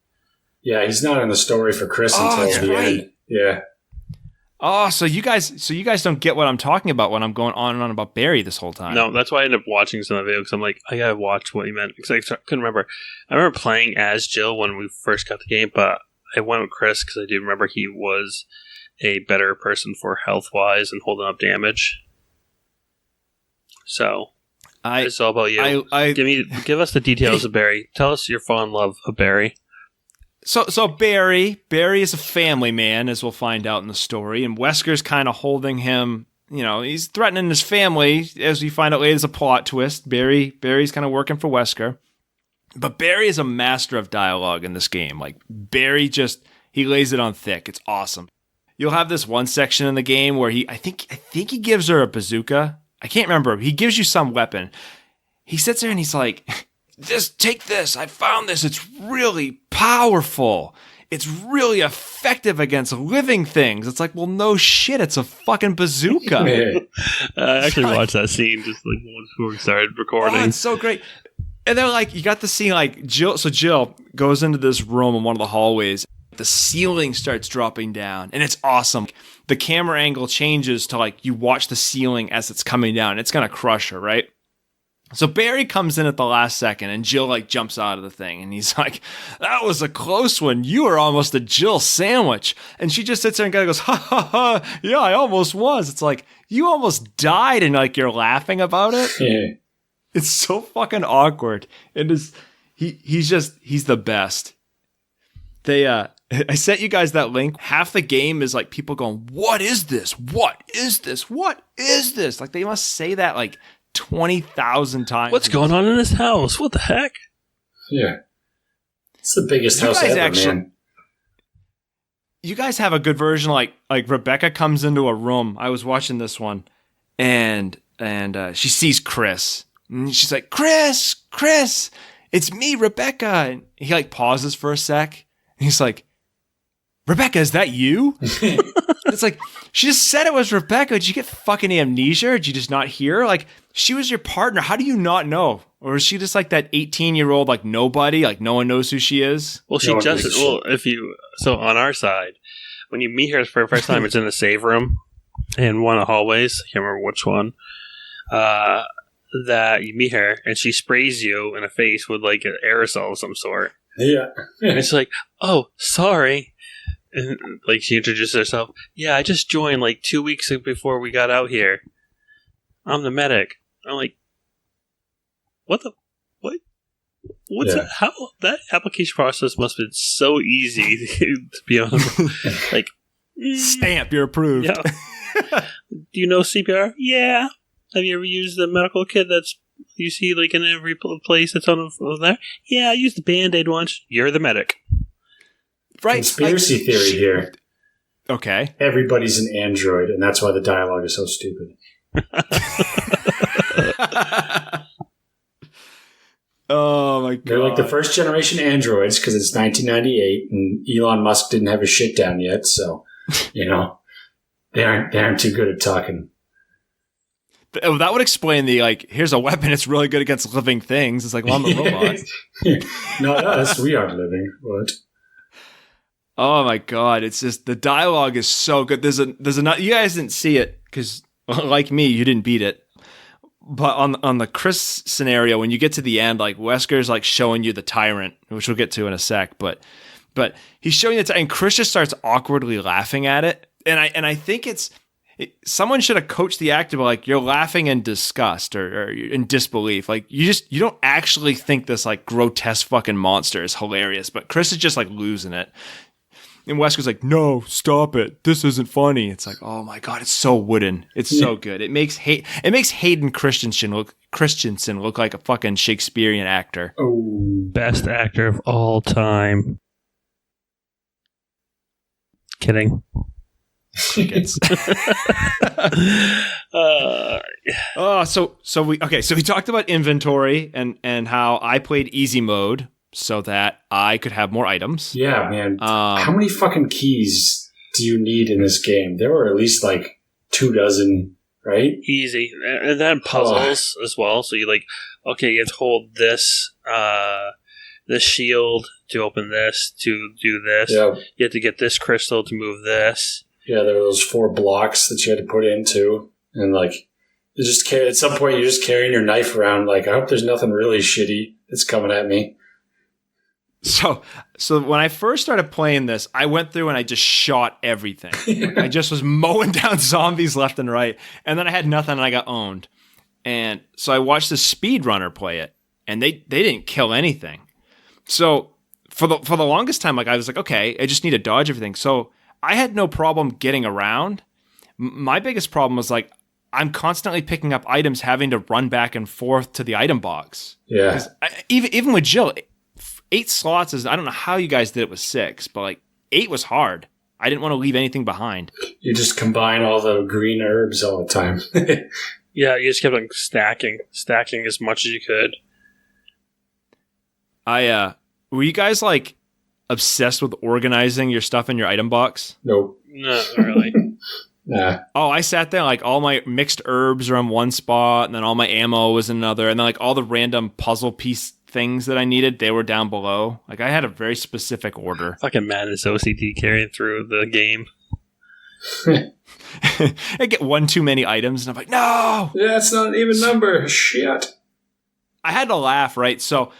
Yeah, he's not in the story for Chris until the end. Yeah. Oh, so you guys don't get what I'm talking about when I'm going on and on about Barry this whole time. No, that's why I ended up watching some of the video because I'm like, I gotta watch what he meant because I couldn't remember. I remember playing as Jill when we first got the game, but I went with Chris because I do remember he was a better person for health wise and holding up damage. So it's all about you. Give us the details of Barry. Tell us your fall in love of Barry. So Barry is a family man, as we'll find out in the story, and Wesker's kind of holding him. You know, he's threatening his family, as we find out later. There's a plot twist. Barry's kind of working for Wesker, but Barry is a master of dialogue in this game. Like Barry he lays it on thick. It's awesome. You'll have this one section in the game where I think he gives her a bazooka. I can't remember. He gives you some weapon. He sits there and he's like, just take this. I found this. It's really powerful. It's really effective against living things. It's like, well, no shit. It's a fucking bazooka. I actually watched that scene just like before we started recording. Oh, it's so great. And then like you got the scene like Jill. So Jill goes into this room in one of the hallways. The ceiling starts dropping down, and it's awesome. The camera angle changes to like you watch the ceiling as it's coming down. It's gonna crush her, right? So Barry comes in at the last second, and Jill like jumps out of the thing, and he's like, "That was a close one. You were almost a Jill sandwich." And she just sits there and kind of goes, "Ha ha ha! Yeah, I almost was." It's like you almost died, and like you're laughing about it. Yeah. It's so fucking awkward. It is. He's the best. I sent you guys that link. Half the game is like people going, "What is this? What is this? What is this?" Like they must say that like 20,000 times. What's going on in this house? What the heck? Yeah. It's the biggest house ever, man. You guys have a good version like Rebecca comes into a room. I was watching this one and she sees Chris. And she's like, Chris, it's me, Rebecca. And he like pauses for a sec. And he's like, Rebecca, is that you? It's like, she just said it was Rebecca. Did you get fucking amnesia? Did you just not hear? Like, she was your partner. How do you not know? Or is she just like that 18-year-old, like nobody? Like, no one knows who she is? Well, so on our side, when you meet her for the first time, it's in the save room in one of the hallways. I can't remember which one. That you meet her and she sprays you in the face with like an aerosol of some sort. Yeah. And it's like, oh, sorry. And like she introduces herself. Yeah, I just joined like 2 weeks before we got out here. I'm the medic. I'm like, what? What's that? How that application process must have been so easy to be honest. Like, stamp, you're approved. Yeah. Do you know CPR? Yeah. Have you ever used the medical kit that's you see like in every place that's on there? Yeah, I used the Band-Aid once. You're the medic. Right. Conspiracy theory here. Okay. Everybody's an android, and that's why the dialogue is so stupid. Oh my god. They're like the first generation androids because it's 1998 and Elon Musk didn't have his shit down yet, so you know they aren't too good at talking. That would explain the like. Here's a weapon. It's really good against living things. It's like, well, I'm a robot. Not us. We aren't living. What? Oh my god! It's just the dialogue is so good. There's a you guys didn't see it because like me, you didn't beat it. But on the Chris scenario, when you get to the end, like Wesker's like showing you the tyrant, which we'll get to in a sec. But he's showing it, and Chris just starts awkwardly laughing at it. And I think someone should have coached the actor, but like you're laughing in disgust or in disbelief. Like you don't actually think this like grotesque fucking monster is hilarious, but Chris is just like losing it. And Wesker's like, no, stop it. This isn't funny. It's like, oh my god, it's so wooden. It's so good. It makes Hayden Christensen look like a fucking Shakespearean actor. Oh, best actor of all time. Kidding. Crickets. So we talked about inventory and how I played easy mode so that I could have more items. Yeah, man. How many fucking keys do you need in this game? There were at least like 24, right? Easy. And then puzzles as well. So you like, okay, you have to hold this shield to open this, to do this. Yeah. You have to get this crystal to move this. Yeah, there were those 4 blocks that you had to put into. And like, you just at some point you're just carrying your knife around like, I hope there's nothing really shitty that's coming at me. So when I first started playing this, I went through and I just shot everything. Like, I just was mowing down zombies left and right. And then I had nothing and I got owned. And so I watched the speedrunner play it, and they didn't kill anything. So for the longest time, like I was like, okay, I just need to dodge everything. So I had no problem getting around. My biggest problem was like, I'm constantly picking up items, having to run back and forth to the item box. Yeah. Even with Jill, 8 slots is, I don't know how you guys did it with 6, but like 8 was hard. I didn't want to leave anything behind. You just combine all the green herbs all the time. Yeah, you just kept on stacking as much as you could. Were you guys like obsessed with organizing your stuff in your item box? Nope. No, not really. Nah. Oh, I sat there like all my mixed herbs are in one spot, and then all my ammo was in another, and then like all the random puzzle piece things that I needed, they were down below. Like I had a very specific order. Fucking madness OCD carrying through the game. I get one too many items, and I'm like, no! Yeah, it's not an even number. Shit. I had to laugh, right? So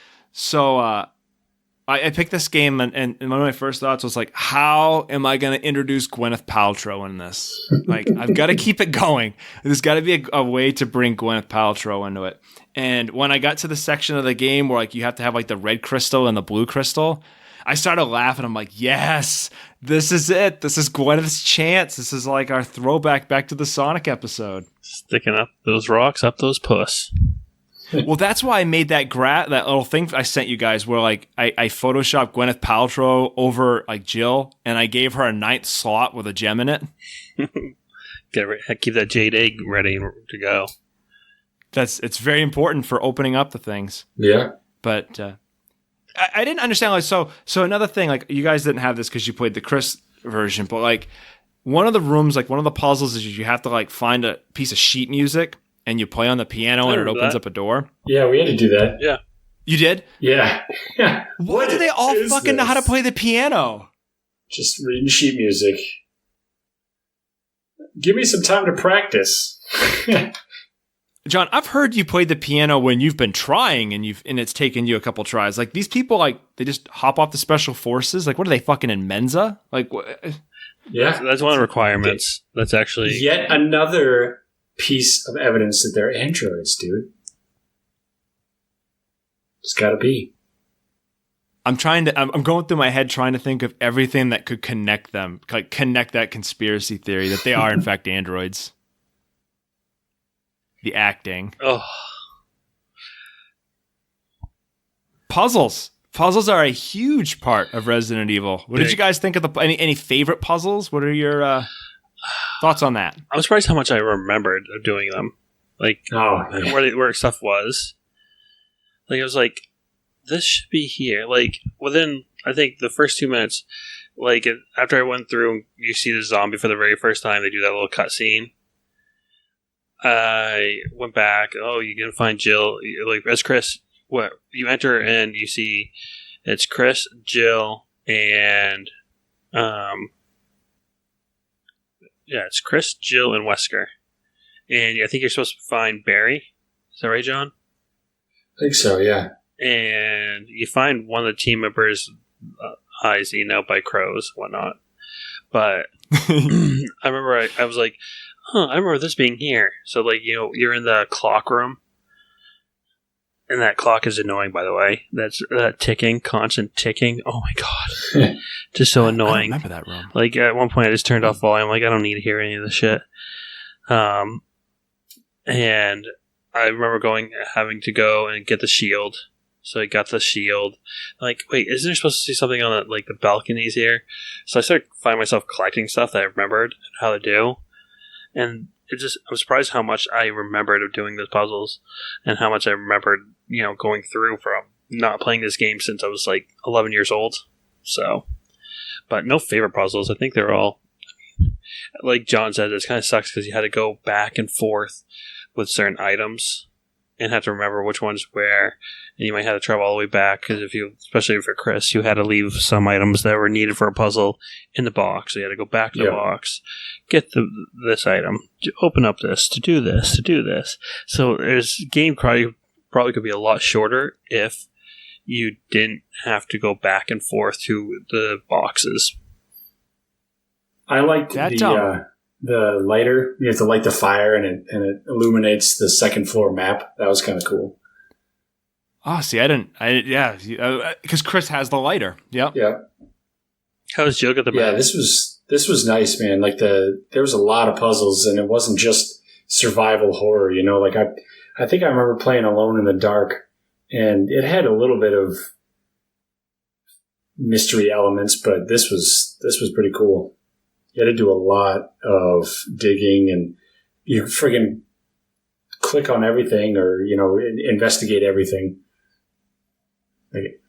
I picked this game, and one of my first thoughts was like, how am I going to introduce Gwyneth Paltrow in this? Like, I've got to keep it going. There's got to be a way to bring Gwyneth Paltrow into it. And when I got to the section of the game where like you have to have like the red crystal and the blue crystal, I started laughing. I'm like, yes, this is it. This is Gwyneth's chance. This is like our throwback back to the Sonic episode. Sticking up those rocks, up those puss. Well, that's why I made that little thing I sent you guys where like I photoshopped Gwyneth Paltrow over like Jill, and I gave her a 9th slot with a gem in it. Keep that jade egg ready to go. It's very important for opening up the things. Yeah. But I didn't understand. Like, so another thing, like you guys didn't have this because you played the Chris version, but like one of the rooms, like one of the puzzles is you have to like find a piece of sheet music and you play on the piano and it opens up a door. Yeah, we had to do that. Yeah. You did? Yeah. Why do they all fucking know how to play the piano? Just reading sheet music. Give me some time to practice. John, I've heard you play the piano when you've been trying and it's taken you a couple tries. Like these people, like they just hop off the special forces. Like what are they fucking in Mensa? Like what? Yeah, that's one of the requirements. That's actually yet another piece of evidence that they're androids, dude. It's got to be. I'm going through my head trying to think of everything that could connect them, like connect that conspiracy theory that they are in fact androids. The acting. Oh. Puzzles. Puzzles are a huge part of Resident Evil. What did you guys think of any favorite puzzles? What are your thoughts on that? I'm surprised how much I remembered of doing them. Like where stuff was. Like I was like, this should be here. Like within, I think the first 2 minutes, like after I went through, you see the zombie for the very first time. They do that little cutscene. I went back. Oh, you can find Jill. Like as Chris, what you enter and you see, it's Chris, Jill, and it's Chris, Jill, and Wesker. And I think you're supposed to find Barry. Is that right, John? I think so. Yeah. And you find one of the team members' eyes eaten out by crows, whatnot. But I remember I was like, I remember this being here. So, like, you're in the clock room. And that clock is annoying, by the way. That's ticking, constant ticking. Oh, my God. Just so annoying. I don't remember that room. Like, at one point, I just turned off volume. Like, I don't need to hear any of this shit. And I remember having to go and get the shield So I got the shield. Like, wait, isn't there supposed to see something on the balconies here? So I started finding myself collecting stuff that I remembered how to do, and I'm surprised how much I remembered of doing those puzzles, and how much I remembered, going through from not playing this game since I was 11 years old. So, but no favorite puzzles. I think they're all, like John said, it kind of sucks because you had to go back and forth with certain items and have to remember which one's where, and you might have to travel all the way back because especially for Chris, you had to leave some items that were needed for a puzzle in the box. So you had to go back to the box, get this item, open up this, to do this. So this game probably could be a lot shorter if you didn't have to go back and forth to the boxes. I liked the lighter. You have to light the fire, and it illuminates the second floor map. That was kind of cool. Oh, see, because Chris has the lighter. Yep. Yeah. How was Jill get the map? Yeah, this was nice, man. There was a lot of puzzles, and it wasn't just survival horror. I think I remember playing Alone in the Dark, and it had a little bit of mystery elements, but this was pretty cool. You had to do a lot of digging, and you friggin' click on everything or, investigate everything.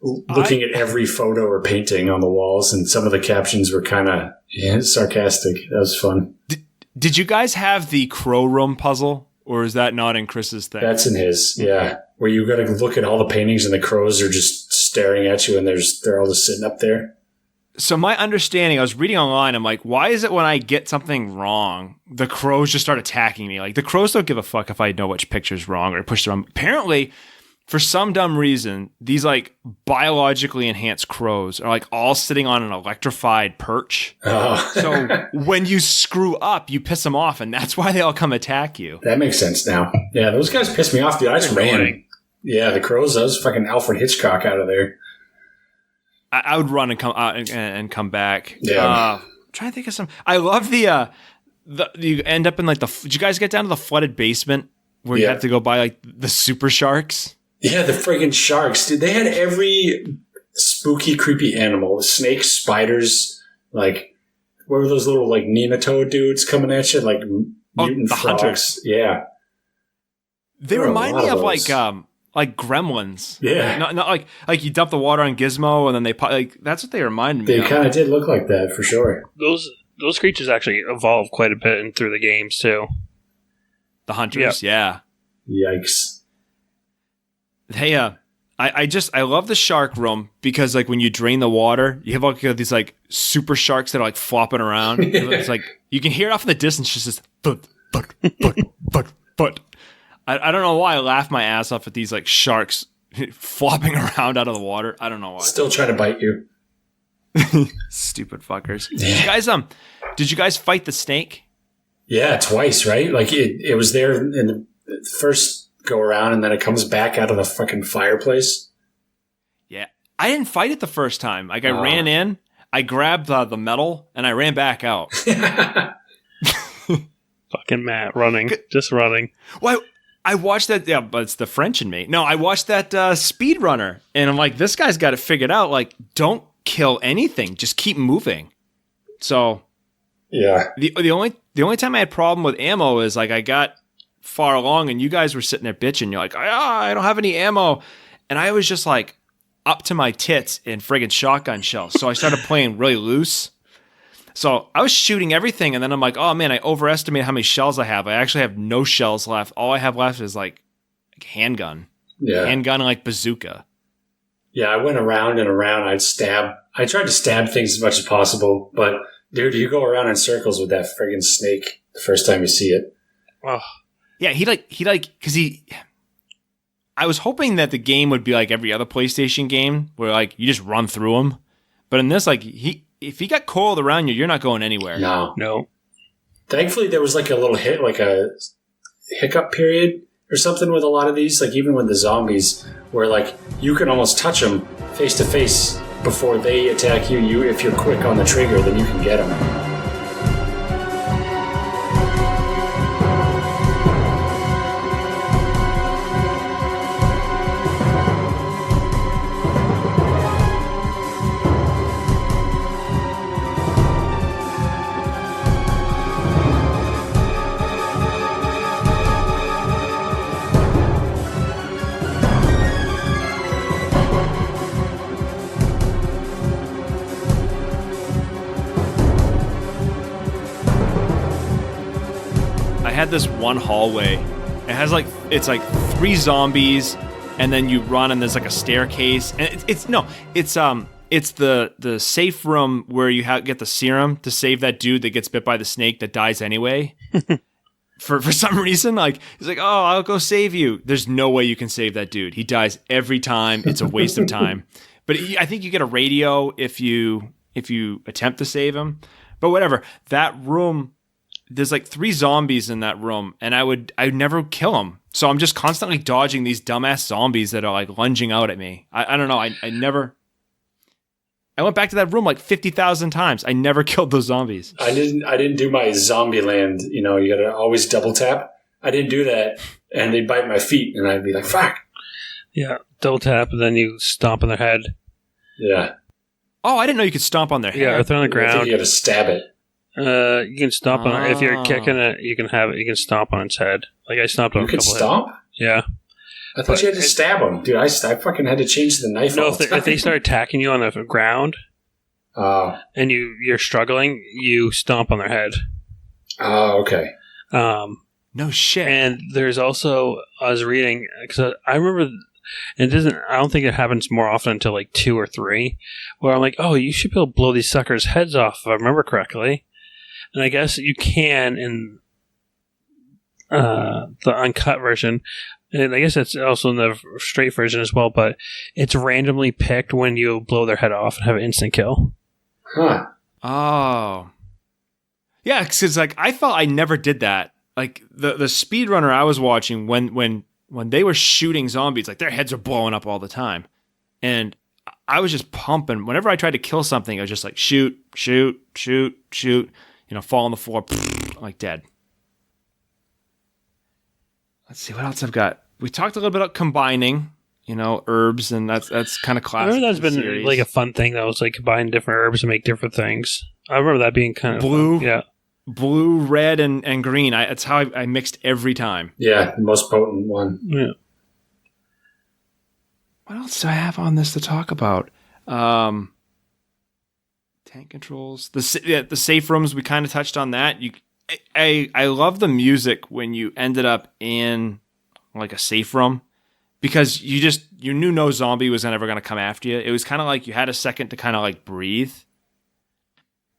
Looking at every photo or painting on the walls, and some of the captions were kind of sarcastic. That was fun. Did you guys have the crow room puzzle, or is that not in Chris's thing? That's in his, yeah. Where you got to look at all the paintings and the crows are just staring at you, and they're all just sitting up there. So my understanding, I was reading online, I'm like, why is it when I get something wrong, the crows just start attacking me? Like, the crows don't give a fuck if I know which picture's wrong or push the wrong. Apparently, for some dumb reason, these biologically enhanced crows are all sitting on an electrified perch. Oh. So when you screw up, you piss them off, and that's why they all come attack you. That makes sense now. Yeah, those guys pissed me off, dude. I just ran. Yeah, the crows, I was fucking Alfred Hitchcock out of there. I would run and come out and come back. Yeah. I'm trying to think of some. I love the you end up in did you guys get down to the flooded basement where you have to go buy the super sharks? Yeah, the friggin' sharks, dude. They had every spooky, creepy animal. Snakes, spiders, what were those little nematode dudes coming at you? Mutant the frogs. hunters. Yeah. They remind me of gremlins. Yeah. Not you dump the water on Gizmo and then they pop, that's what they reminded me of. They kind of did look like that for sure. Those creatures actually evolve quite a bit through the games too. The hunters, yeah. Yikes. Hey, I love the shark room because when you drain the water, you have these super sharks that are flopping around. It's you can hear it off in the distance, just this but. I don't know why I laugh my ass off at these sharks flopping around out of the water. I don't know why. Still trying to bite you. Stupid fuckers. Yeah. Did you guys fight the snake? Yeah, twice, right? It was there in the first go around, and then it comes back out of the fucking fireplace. Yeah. I didn't fight it the first time. I ran in, I grabbed the metal, and I ran back out. Fucking Matt running. Just running. Well, I watched that, yeah, but it's the French in me. No, I watched that speedrunner, and I'm like, this guy's got it figured out. Don't kill anything. Just keep moving. So, yeah. The only time I had problem with ammo is I got far along, and you guys were sitting there bitching. You're like, I don't have any ammo. And I was just up to my tits in friggin' shotgun shells. So I started playing really loose. So I was shooting everything, and then I'm like, oh man, I overestimated how many shells I have. I actually have no shells left. All I have left is handgun. Yeah. Handgun and bazooka. Yeah, I went around and around. I tried to stab things as much as possible, but dude, you go around in circles with that friggin' snake the first time you see it. Oh. Yeah, because I was hoping that the game would be like every other PlayStation game where you just run through them. But in this, if he got coiled around you, you're not going anywhere. No. Thankfully, there was a little hit, a hiccup period or something with a lot of these. Even with the zombies, where you can almost touch them face to face before they attack you. If you're quick on the trigger, then you can get them. I had this one hallway. It has like, it's like 3 zombies, and then you run, and there's like a staircase, and it's the safe room where you get the serum to save that dude that gets bit by the snake that dies anyway. For some reason, like, he's like, oh, I'll go save you. There's no way you can save that dude. He dies every time. It's a waste of time. But I think you get a radio if you attempt to save him. But whatever. That room, there's like 3 zombies in that room, and I'd never kill them. So I'm just constantly dodging these dumbass zombies that are like lunging out at me. I don't know. I went back to that room like 50,000 times. I never killed those zombies. I didn't do my zombie land. You know, you got to always double tap. I didn't do that, and they'd bite my feet, and I'd be like, fuck. Yeah, double tap, and then you stomp on their head. Yeah. Oh, I didn't know you could stomp on their head. Yeah, or throw on the ground. I think you got to stab it. You can stomp on it. If you're kicking it, you can stomp on its head. Like I stomped on a couple of heads. You can stomp? Yeah. I thought you had to stab them. Dude, I fucking had to change the knife. No, if they start attacking you on the ground and you're struggling, you stomp on their head. Oh, okay. No shit. And there's also, I was reading, because I remember, and I don't think it happens more often until like 2 or 3, where I'm like, oh, you should be able to blow these suckers' heads off if I remember correctly. And I guess you can in the uncut version. And I guess it's also in the straight version as well, but it's randomly picked when you blow their head off and have an instant kill. Huh. Oh. Yeah, because like I felt I never did that. Like the speedrunner I was watching when they were shooting zombies, like their heads are blowing up all the time. And I was just pumping. Whenever I tried to kill something, I was just like shoot, fall on the floor, like dead. Let's see what else I've got. We talked a little bit about combining, herbs, and that's kind of classic. I remember that's been series. Like a fun thing that was like combine different herbs and make different things. I remember that being kind of blue, fun. Yeah, blue, red, and green. That's how I mixed every time. Yeah, the most potent one. Yeah. What else do I have on this to talk about? Tank controls, the safe rooms. We kind of touched on that. I love the music when you ended up in like a safe room, because you knew no zombie was ever going to come after you. It was kind of like you had a second to kind of like breathe.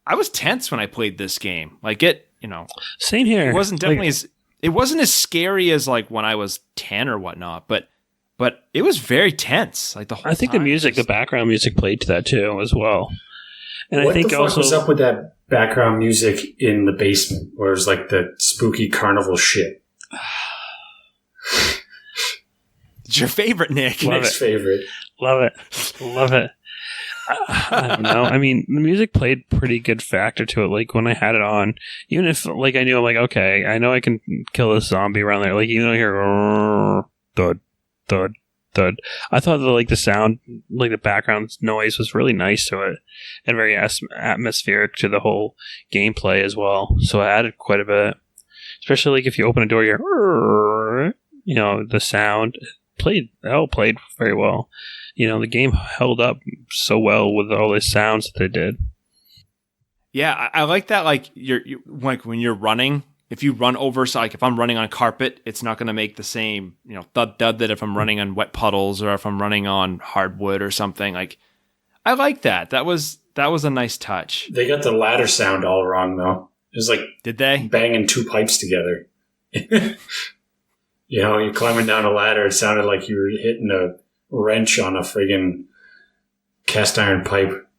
I was tense when I played this game. Like same here. It wasn't definitely it wasn't as scary as like when I was 10 or whatnot, but it was very tense. Like the whole I think time. the background music played to that too as well. And what I think the fuck also was up with that background music in the basement, where it was like the spooky carnival shit? It's your favorite, Nick. Nick's favorite. Love it. I don't know. I mean, the music played pretty good factor to it. Like when I had it on, even if like I knew, I'm like, okay, I know I can kill this zombie around there. Like you hear thud, thud, thud. I thought that the sound, like the background noise, was really nice to it and very atmospheric to the whole gameplay as well. So it added quite a bit, especially like if you open a door, the sound played very well. The game held up so well with all the sounds that they did. Yeah, I like that. Like you like when you're running, if you run over, so like if I'm running on carpet, it's not going to make the same thud thud that if I'm running on wet puddles or if I'm running on hardwood or something. Like I like that. That was a nice touch. They got the ladder sound all wrong though. It was like, did they banging 2 pipes together? You're climbing down a ladder. It sounded like you were hitting a wrench on a friggin' cast iron pipe.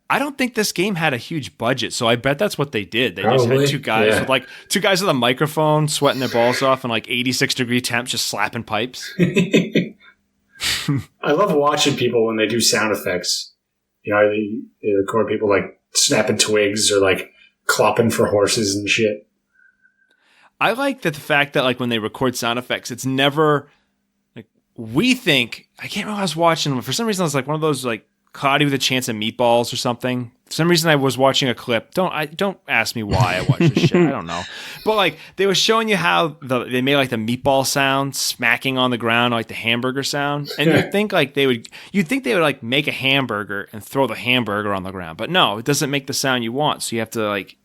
I don't think this game had a huge budget, so I bet that's what they did. They Probably. just had two guys with a microphone sweating their balls off and like 86-degree temps just slapping pipes. I love watching people when they do sound effects. They record people like snapping twigs or like clopping for horses and shit. I like the fact that like when they record sound effects, it's never like we think. I can't remember. I was watching them for some reason. I was like one of those like Cloudy with a Chance of Meatballs or something. For some reason, I was watching a clip. Don't ask me why I watched this shit. I don't know. But like they were showing you how they made like the meatball sound smacking on the ground, like the hamburger sound, and you'd think they would like make a hamburger and throw the hamburger on the ground. But no, it doesn't make the sound you want. So you have to like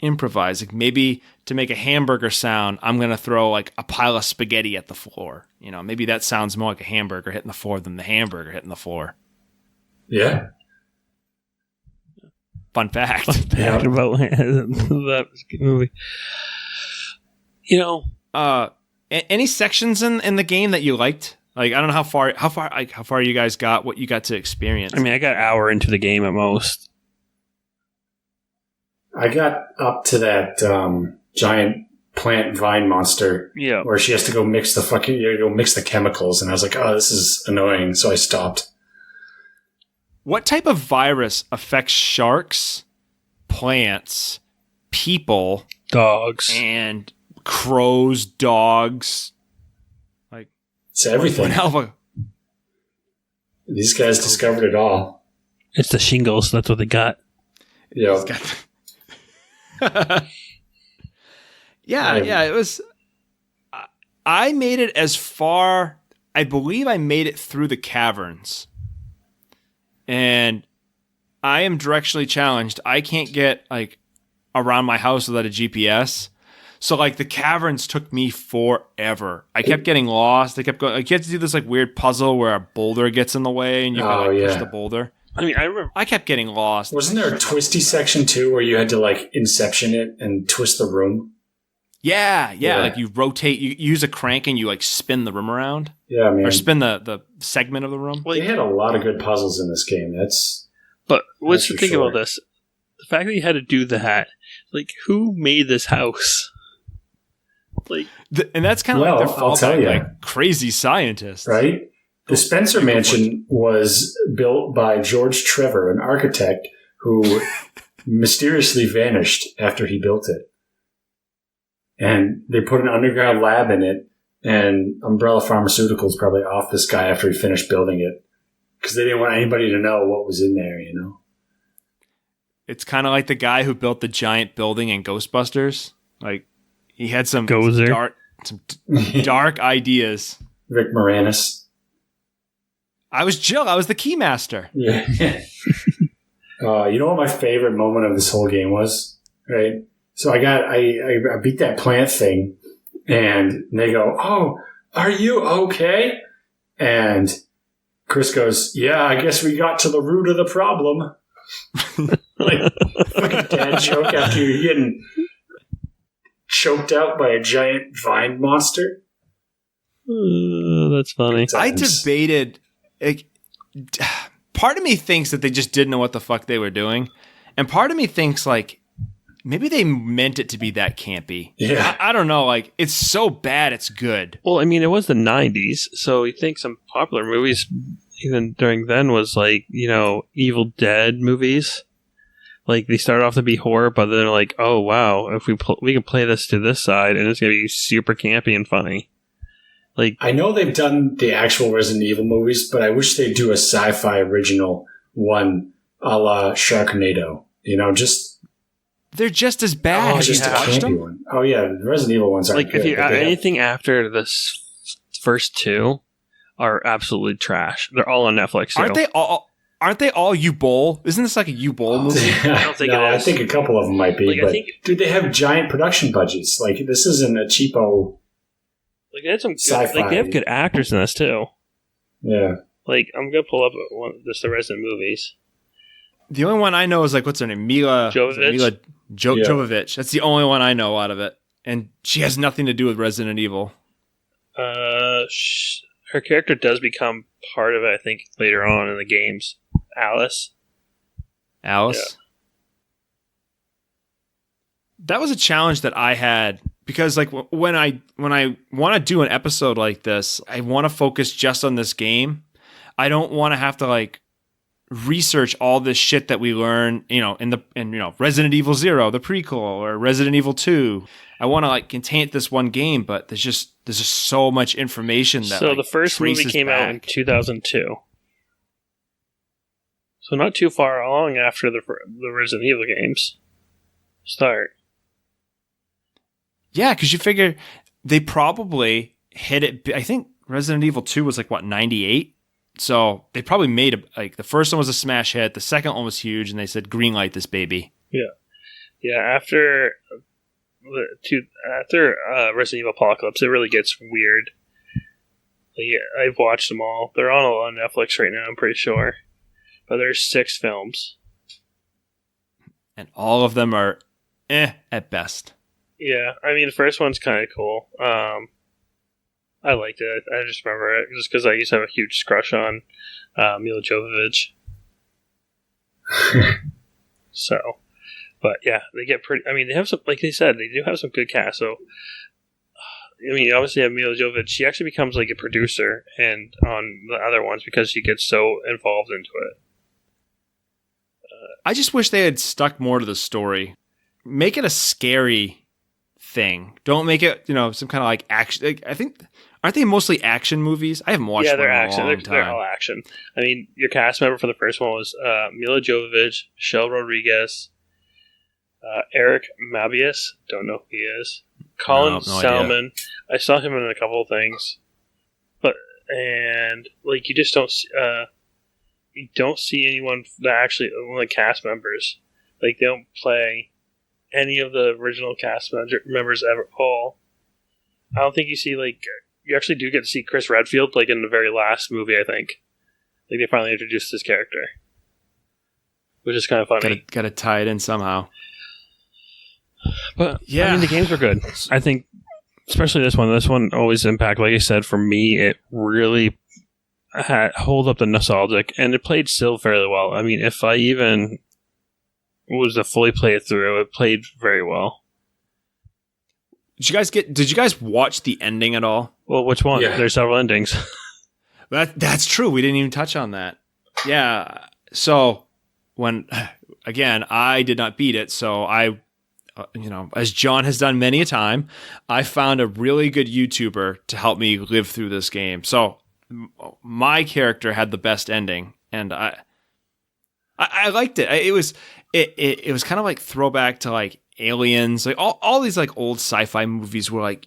improvise. Like maybe to make a hamburger sound, I'm going to throw like a pile of spaghetti at the floor. You know, maybe that sounds more like a hamburger hitting the floor than the hamburger hitting the floor. Yeah. Fun fact. Fact about that movie. You know, any sections in the game that you liked? Like, I don't know how far you guys got, what you got to experience. I mean, I got an hour into the game at most. I got up to that giant plant vine monster, where she has to go mix the chemicals, and I was like, oh, this is annoying, so I stopped. What type of virus affects sharks, plants, people, dogs, and crows, dogs? Like, it's everything. These guys discovered it all. It's the shingles. That's what they got. Yeah. Yeah, it was. I made it as far. I believe I made it through the caverns, and I am directionally challenged. I can't get like around my house without a GPS. So like the caverns took me forever. I kept getting lost. I kept going. Like, you have to do this like weird puzzle where a boulder gets in the way, and you can push the boulder. I mean, I remember I kept getting lost. Wasn't there a twisty section too where you had to like inception it and twist the room? Yeah. Like you rotate, you use a crank and you like spin the room around. Yeah, man. Or spin the segment of the room. They had a lot of good puzzles in this game. But what's the thing about this? The fact that you had to do that, like, who made this house? Like, and that's kind of like their fallback, like crazy scientists, right? The Spencer Mansion was built by George Trevor, an architect who mysteriously vanished after he built it. And they put an underground lab in it, and Umbrella Pharmaceuticals probably off this guy after he finished building it because they didn't want anybody to know what was in there, you know? It's kind of like the guy who built the giant building in Ghostbusters. Like, he had some dark ideas. Rick Moranis. I was Jill. I was the keymaster. Yeah. You know what my favorite moment of this whole game was? Right? So I beat that plant thing, and they go, "Oh, are you okay?" And Chris goes, "Yeah, I guess we got to the root of the problem." Like, fucking dad joke after you're getting choked out by a giant vine monster. That's funny. I debated. Part of me thinks that they just didn't know what the fuck they were doing, and part of me thinks like maybe they meant it to be that campy. Yeah, I don't know. Like, it's so bad, it's good. Well, I mean, it was the 90s, so you think some popular movies even during then was like, you know, Evil Dead movies. Like, they started off to be horror, but then they're like, oh wow, if we can play this to this side, and it's gonna be super campy and funny. Like, I know they've done the actual Resident Evil movies, but I wish they'd do a sci-fi original one a la Sharknado. You know, they're just as bad. Just a campy one. Oh yeah, the Resident Evil ones aren't like good. If you anything after the first two are absolutely trash. They're all on Netflix. Aren't they all U-Bowl? Isn't this like a U-Bowl movie? I don't think it is. I think a couple of them might be. Like, but dude, they have giant production budgets. Like, this isn't a cheapo. Like, they had some good, sci-fi. like, they have good actors in this too. Yeah. Like, I'm gonna pull up the Resident movies. The only one I know is like, what's her name? Mila Jovovich. That's the only one I know out of it, and she has nothing to do with Resident Evil. Her character does become part of it, I think, later on in the games. Alice. Yeah. That was a challenge that I had because, like, when I want to do an episode like this, I want to focus just on this game. I don't want to have to like research all this shit that we learn, you know, in Resident Evil 0, the prequel, or Resident Evil 2. I want to like contain this one game, but there's just so much information that. So the first movie came out in 2002. So not too far along after the Resident Evil games start. Yeah, because you figure they probably hit it. I think Resident Evil 2 was like, what, 98? So they probably made the first one was a smash hit. The second one was huge, and they said, greenlight this baby. Yeah. Yeah, after Resident Evil Apocalypse, it really gets weird. Like, I've watched them all. They're all on Netflix right now, I'm pretty sure. But there's 6 films. And all of them are at best. Yeah, I mean, the first one's kind of cool. I liked it. I just remember it just because I used to have a huge crush on Mila Jovovich. So, but yeah, they get pretty. I mean, they have some, like they said, they do have some good cast. So, I mean, obviously, you have Mila Jovovich. She actually becomes like a producer and on the other ones because she gets so involved into it. I just wish they had stuck more to the story. Make it a scary thing. Don't make it, some kind of like action. Like, I think, aren't they mostly action movies? I haven't watched they're one in action. a long time. They're all action. I mean, your cast member for the first one was Mila Jovovich, Michelle Rodriguez, Eric Mabius. Don't know who he is. Colin Salmon. I saw him in a couple of things, and like you just don't. You don't see anyone that actually one of the cast members. Like they don't play any of the original cast members ever. All. I don't think you see you actually do get to see Chris Redfield like in the very last movie. I think like they finally introduced this character, which is kind of funny. Got to tie it in somehow. But yeah, I mean the games were good. I think especially this one. This one always impact. Like I said, for me, it really hold up the nostalgic, and it played still fairly well. I mean, if I even was to fully play it through, it played very well. Did you guys watch the ending at all? Well, which one? Yeah. There's several endings. That's true. We didn't even touch on that. Yeah. So again, I did not beat it. So I, as John has done many a time, I found a really good YouTuber to help me live through this game. So my character had the best ending, and I liked it. It was kind of like throwback to like Aliens, like all these like old sci-fi movies where like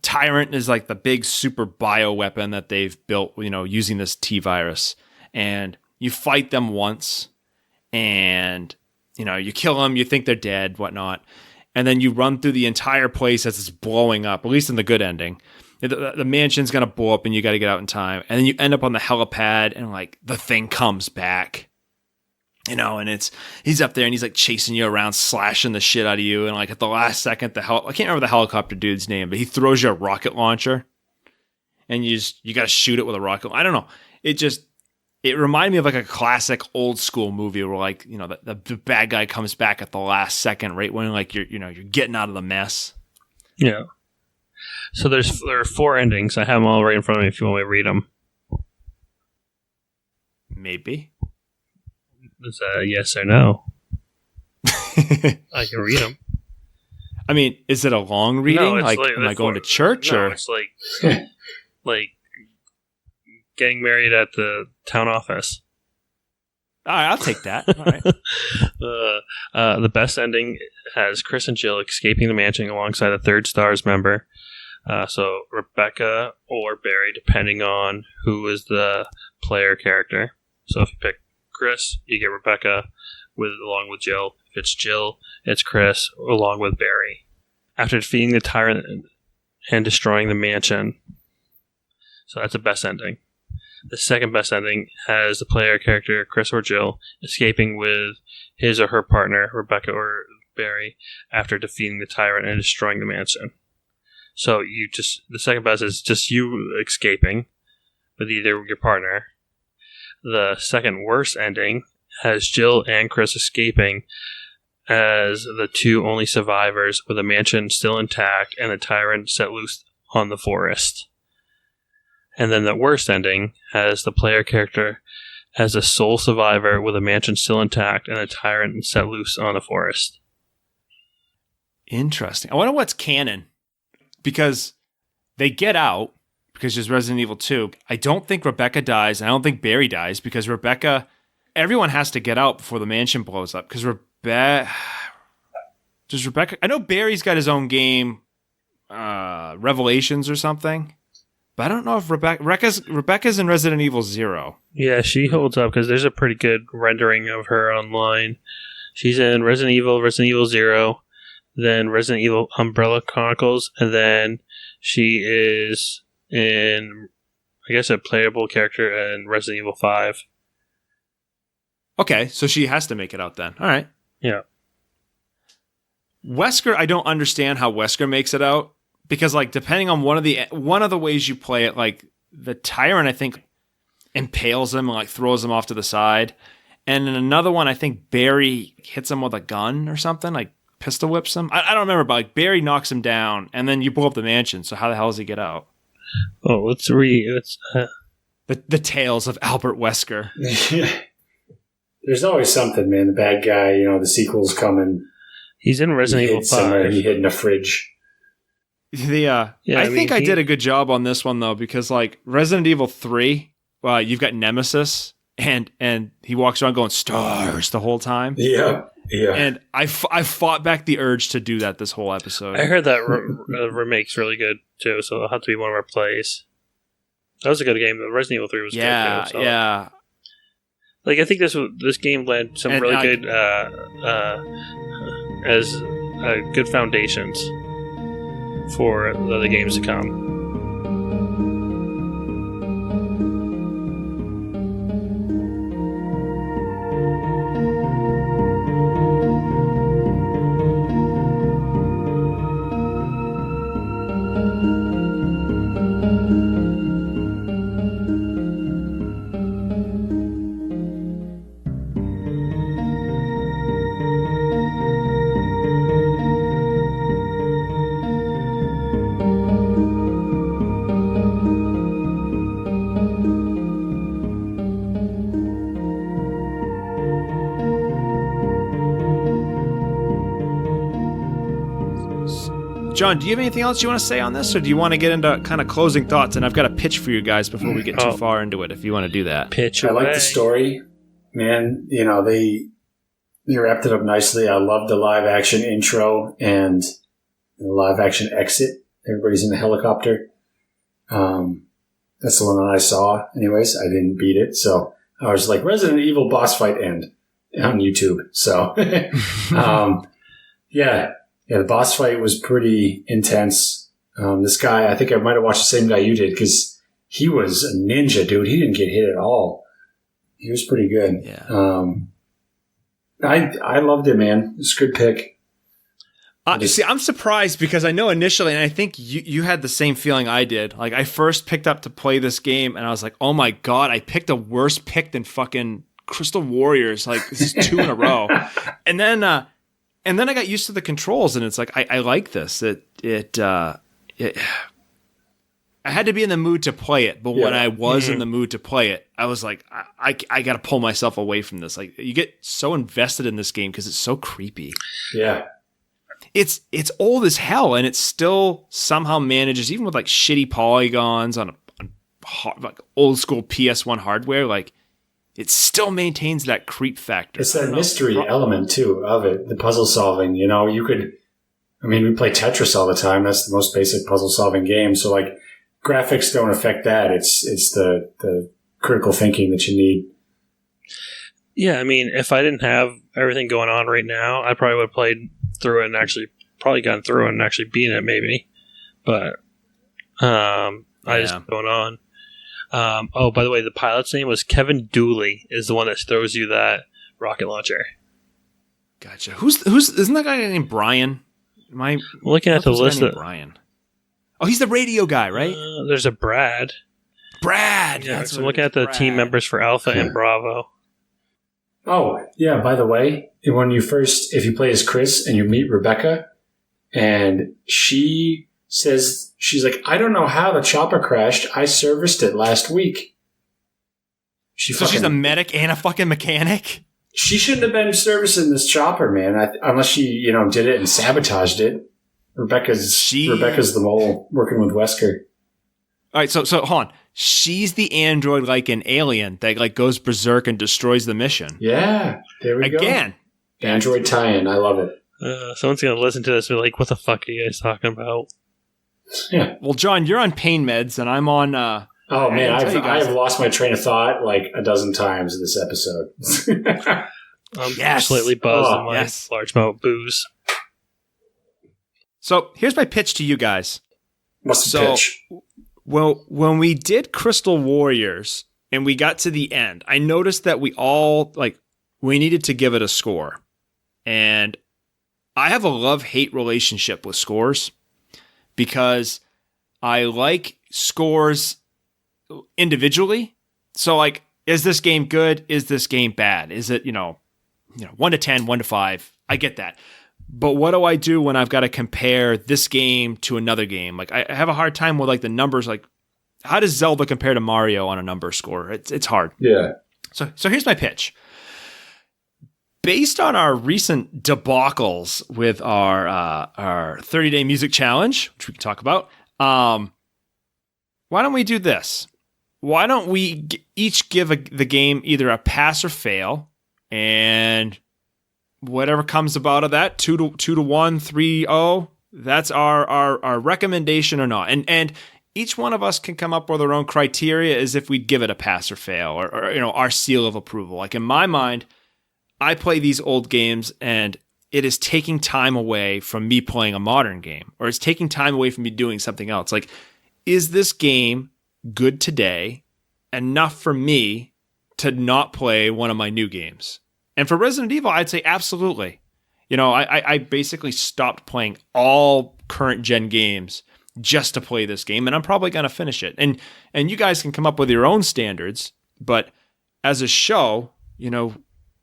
Tyrant is like the big super bio weapon that they've built, using this T virus, and you fight them once, and you kill them, you think they're dead, whatnot, and then you run through the entire place as it's blowing up. At least in the good ending. The mansion's gonna blow up and you got to get out in time, and then you end up on the helipad and like the thing comes back, and he's up there and he's like chasing you around, slashing the shit out of you, and like at the last second I can't remember the helicopter dude's name, but he throws you a rocket launcher, and you got to shoot it with a rocket. I don't know. It reminded me of like a classic old school movie where like the bad guy comes back at the last second, right when like you're getting out of the mess. Yeah. So there are 4 endings. I have them all right in front of me if you want me to read them. Maybe. It's a yes or no. I can read them. I mean, is it a long reading? No, am I going to church? No, or it's like getting married at the town office. All right, I'll take that. All right. The best ending has Chris and Jill escaping the mansion alongside a third S.T.A.R.S member. So Rebecca or Barry, depending on who is the player character. So if you pick Chris, you get Rebecca along with Jill. If it's Jill, it's Chris along with Barry. After defeating the tyrant and destroying the mansion. So that's the best ending. The second best ending has the player character, Chris or Jill, escaping with his or her partner, Rebecca or Barry, after defeating the tyrant and destroying the mansion. So the second best is just you escaping with either your partner. The second worst ending has Jill and Chris escaping as the 2 only survivors with the mansion still intact and the tyrant set loose on the forest. And then the worst ending has the player character as a sole survivor with the mansion still intact and the tyrant set loose on the forest. Interesting. I wonder what's canon. Because they get out, because there's Resident Evil 2. I don't think Rebecca dies, and I don't think Barry dies, because everyone has to get out before the mansion blows up. Because Rebecca, I know Barry's got his own game, Revelations or something, but I don't know if Rebecca's in Resident Evil 0. Yeah, she holds up, because there's a pretty good rendering of her online. She's in Resident Evil 0, then Resident Evil Umbrella Chronicles, and then she is in, I guess, a playable character in Resident Evil 5. Okay, so she has to make it out then. All right. Yeah. Wesker, I don't understand how Wesker makes it out because, like, depending on one of the ways you play it, like the Tyrant, I think, impales him and like throws him off to the side, and in another one, I think Barry hits him with a gun or something, like pistol whips him. I don't remember, but like Barry knocks him down, and then you blow up the mansion. So how the hell does he get out? Oh, let's read. The tales of Albert Wesker. There's always something, man. The bad guy, the sequel's coming. He's in Resident Evil 5. He hid in a fridge. I think I did a good job on this one though, because like Resident Evil 3, you've got Nemesis, and he walks around going "S.T.A.R.S" the whole time. Yeah. And I fought back the urge to do that this whole episode. I heard that remake's really good too, so it'll have to be one of our plays. That was a good game. Resident Evil 3 was good too. So. Yeah. Like I think this game led some really good good foundations for the other games to come. John, do you have anything else you want to say on this, or do you want to get into kind of closing thoughts? And I've got a pitch for you guys before we get too far into it, if you want to do that. Pitch I away. like the story, man. They wrapped it up nicely. I love the live action intro and the live action exit. Everybody's in the helicopter. That's the one that I saw. Anyways, I didn't beat it, so I was like, Resident Evil boss fight end on YouTube. So, yeah, the boss fight was pretty intense. This guy, I think I might have watched the same guy you did, because he was a ninja, dude. He didn't get hit at all. He was pretty good. Yeah. I loved it, man. It's a good pick. See, I'm surprised because I know initially, and I think you had the same feeling I did. Like, I first picked up to play this game, and I was like, oh my God, I picked a worse pick than fucking Crystal Warriors. Like, this is 2 in a row. And then I got used to the controls, and it's like, I like this. I had to be in the mood to play it, but when I was in the mood to play it, I was like, I got to pull myself away from this. Like, you get so invested in this game because it's so creepy. Yeah. It's old as hell, and it still somehow manages, even with like shitty polygons on like old school PS1 hardware, like it still maintains that creep factor. It's that mystery element too of it, the puzzle solving. We play Tetris all the time. That's the most basic puzzle solving game. So like, graphics don't affect that. It's the critical thinking that you need. Yeah, I mean, if I didn't have everything going on right now, I probably would have played through it and probably gone through it and actually beaten it maybe. But I just going on. By the way, the pilot's name was Kevin Dooley, is the one that throws you that rocket launcher. Gotcha. Who's isn't that guy named Brian? Am I looking at the list of Brian? Oh, he's the radio guy, right? There's a Brad. Brad. Yeah, so I'm looking at the team members for Alpha and Bravo. Oh, yeah, by the way, if you play as Chris and you meet Rebecca, and she says, she's like, I don't know how the chopper crashed. I serviced it last week. She's a medic and a fucking mechanic? She shouldn't have been servicing this chopper, man, unless she, did it and sabotaged it. Rebecca's the mole working with Wesker. All right, so hold on. She's the android like an alien that like goes berserk and destroys the mission. Yeah, there we go. Again. Android tie-in. I love it. Someone's going to listen to this and be like, what the fuck are you guys talking about? Yeah. Well, John, you're on pain meds and I'm on... oh, man, I've lost my train of thought like a dozen times in this episode. I'm Yes. slightly buzzed Oh, in my yes. large amount of booze. So here's my pitch to you guys. What's the So, pitch? well, when we did Crystal Warriors and we got to the end, I noticed that we all we needed to give it a score. And I have a love-hate relationship with scores because I like scores individually. So like, is this game good? Is this game bad? Is it, 1 to 10, 1 to 5? I get that. But what do I do when I've got to compare this game to another game? Like I have a hard time with like the numbers. Like how does Zelda compare to Mario on a number score? It's hard. Yeah. So here's my pitch. Based on our recent debacles with our 30-day music challenge, which we can talk about, why don't we do this? Why don't we each give the game either a pass or fail, and whatever comes about of that, 2 to 1, 3-0, that's our recommendation or not. And each one of us can come up with our own criteria as if we'd give it a pass or fail, or our seal of approval. Like in my mind, I play these old games and it is taking time away from me playing a modern game, or it's taking time away from me doing something else. Like, is this game good today enough for me to not play one of my new games? And for Resident Evil, I'd say absolutely. I basically stopped playing all current gen games just to play this game, and I'm probably going to finish it. And you guys can come up with your own standards, but as a show,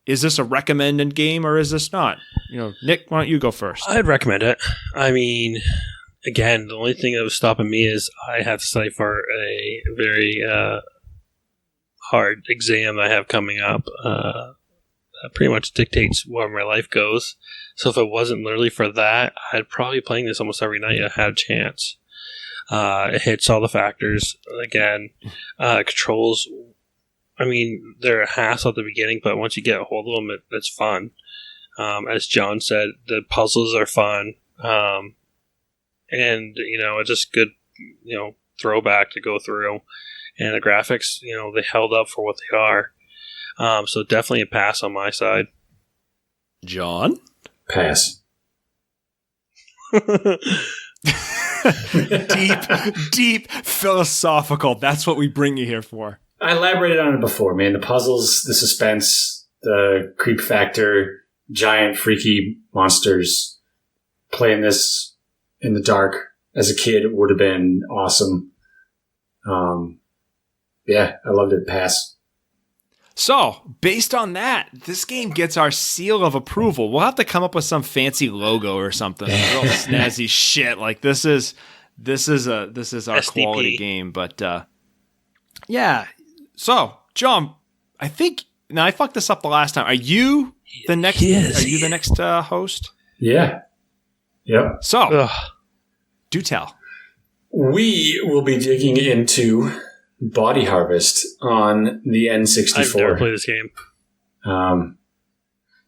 is this a recommended game or is this not? Nick, why don't you go first? I'd recommend it. I mean, again, the only thing that was stopping me is I have to study for a very hard exam I have coming up. That pretty much dictates where my life goes. So if it wasn't literally for that, I'd probably be playing this almost every night I had a chance. It hits all the factors. Again, controls, I mean, they're a hassle at the beginning, but once you get a hold of them, it's fun. As John said, the puzzles are fun. And, it's just good, throwback to go through. And the graphics, they held up for what they are. So definitely a pass on my side. John? Pass. deep philosophical. That's what we bring you here for. I elaborated on it before, man. The puzzles, the suspense, the creep factor, giant freaky monsters. Playing this in the dark as a kid would have been awesome. Yeah, I loved it. Pass. So, based on that, this game gets our seal of approval. We'll have to come up with some fancy logo or something. Real snazzy shit. Like this is our SDP. quality game. But yeah. So, John, I think now I fucked this up the last time. Are you the next? Yes. Are you the next host? Yeah. Yep. So, Ugh. do tell. We will be digging into Body Harvest on the N64. I've never played this game.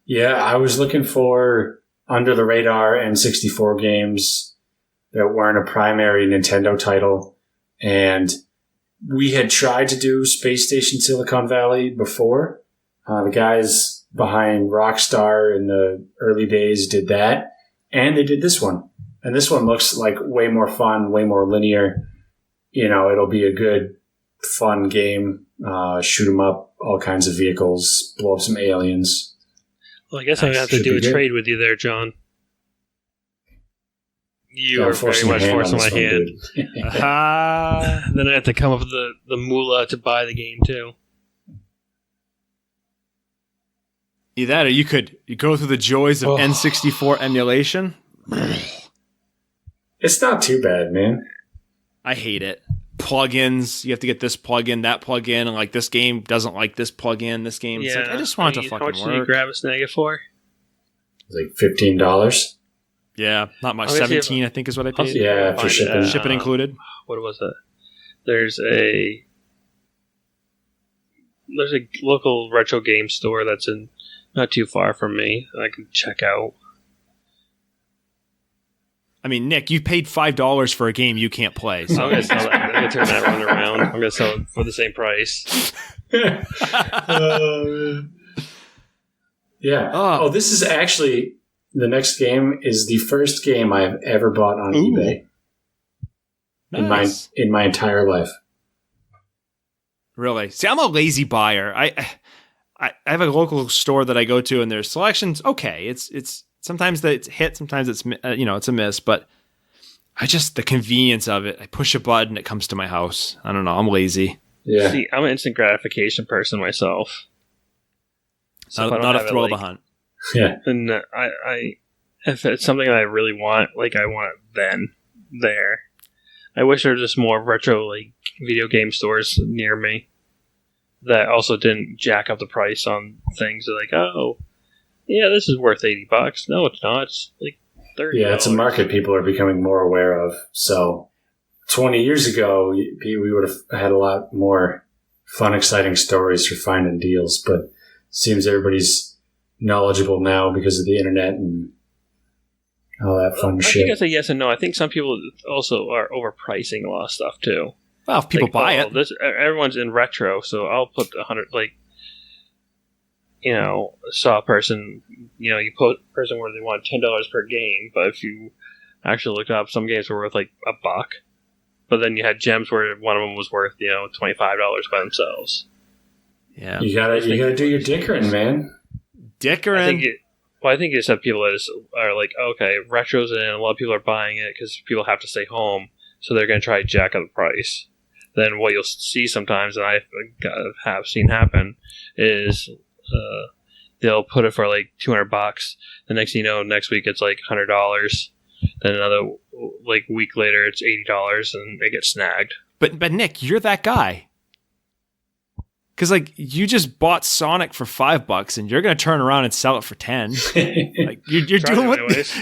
Yeah, I was looking for under the radar N64 games that weren't a primary Nintendo title, and we had tried to do Space Station Silicon Valley before. The guys behind Rockstar in the early days did that, and they did this one. And this one looks like way more fun, way more linear. It'll be a good, fun game. Shoot 'em up, all kinds of vehicles, blow up some aliens. Well, I guess I'm going to have to Should do be a good. trade with you there, John. You Yeah, are very much your forcing on my this one, hand. dude. Then I have to come up with the moolah to buy the game, too. Either that, or you go through the joys of N64 emulation. It's not too bad, man. I hate it. Plugins. You have to get this plugin, that plugin, and like this game doesn't like this plugin. This game. It's like, I just want it to How fucking much did you work. grab a snag it for? It's like $15. Yeah, not much. I'm gonna see if- 17, I think, is what I I'll paid. see if I Yeah, can for find it. shipping. Shipping included. What was it? There's a local retro game store that's not too far from me that I can check out. I mean, Nick, you paid $5 for a game you can't play. So I'm gonna sell that. I'm gonna turn that one around. I'm gonna sell it for the same price. Yeah. Oh, this is actually the next game is the first game I've ever bought on eBay Nice. in my entire life. Really? See, I'm a lazy buyer. I have a local store that I go to, and their selection's okay. It's sometimes it's a hit, sometimes it's it's a miss, but the convenience of it. I push a button, it comes to my house. I don't know. I'm lazy. Yeah. See, I'm an instant gratification person myself. So not a thrill of the hunt. Yeah. And if it's something that I really want, like I want it then, there. I wish there were just more retro like video game stores near me that also didn't jack up the price on things. They're like, oh, yeah, this is worth $80. No, it's not. It's like $30. Yeah, it's a market people are becoming more aware of. So 20 years ago, we would have had a lot more fun, exciting stories for finding deals, but it seems everybody's knowledgeable now because of the internet and all that fun shit. I think it's a yes and no. I think some people also are overpricing a lot of stuff too. Well, if people buy it. Everyone's in retro, so I'll put 100, saw a person, you put a person where they want $10 per game, but if you actually look up, some games were worth like $1, but then you had gems where one of them was worth, $25 by themselves. Yeah. You gotta do your dickering, man. Dickering? I think it's that people are like, okay, retro's in, a lot of people are buying it because people have to stay home, so they're going to try to jack up the price. Then what you'll see sometimes, and I have seen happen, is they'll put it for like $200. The next thing you know, next week it's like $100. Then another week later it's $80, and it gets snagged. But Nick, you're that guy. Because you just bought Sonic for $5, and you're gonna turn around and sell it for $10.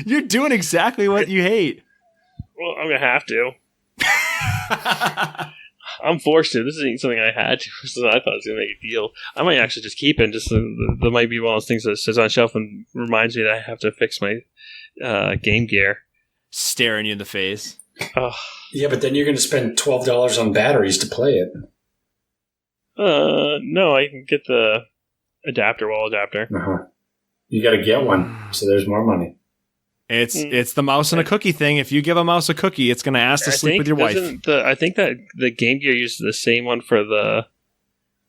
You're doing exactly what you hate. Well, I'm gonna have to. I'm forced to. This isn't something I had to. So I thought it was gonna make a deal. I might actually just keep it. Just there might be one of those things that sits on a shelf and reminds me that I have to fix my Game Gear. Staring you in the face. Yeah, but then you're gonna spend $12 on batteries to play it. No, I can get the wall adapter. Uh-huh. You got to get one, so there's more money. It's the mouse and a cookie thing. If you give a mouse a cookie, it's going to ask to sleep with your wife. I think that the Game Gear uses the same one for the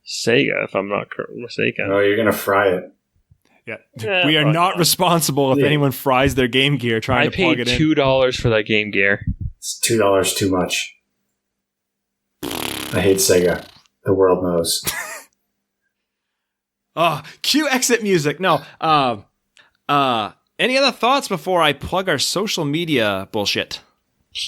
Sega, if I'm not mistaken. Oh, you're going to fry it. Yeah. We are not responsible if anyone fries their Game Gear trying to plug it in. I paid $2 for that Game Gear. It's $2 too much. I hate Sega. The world knows. Cue exit music. No. Any other thoughts before I plug our social media bullshit?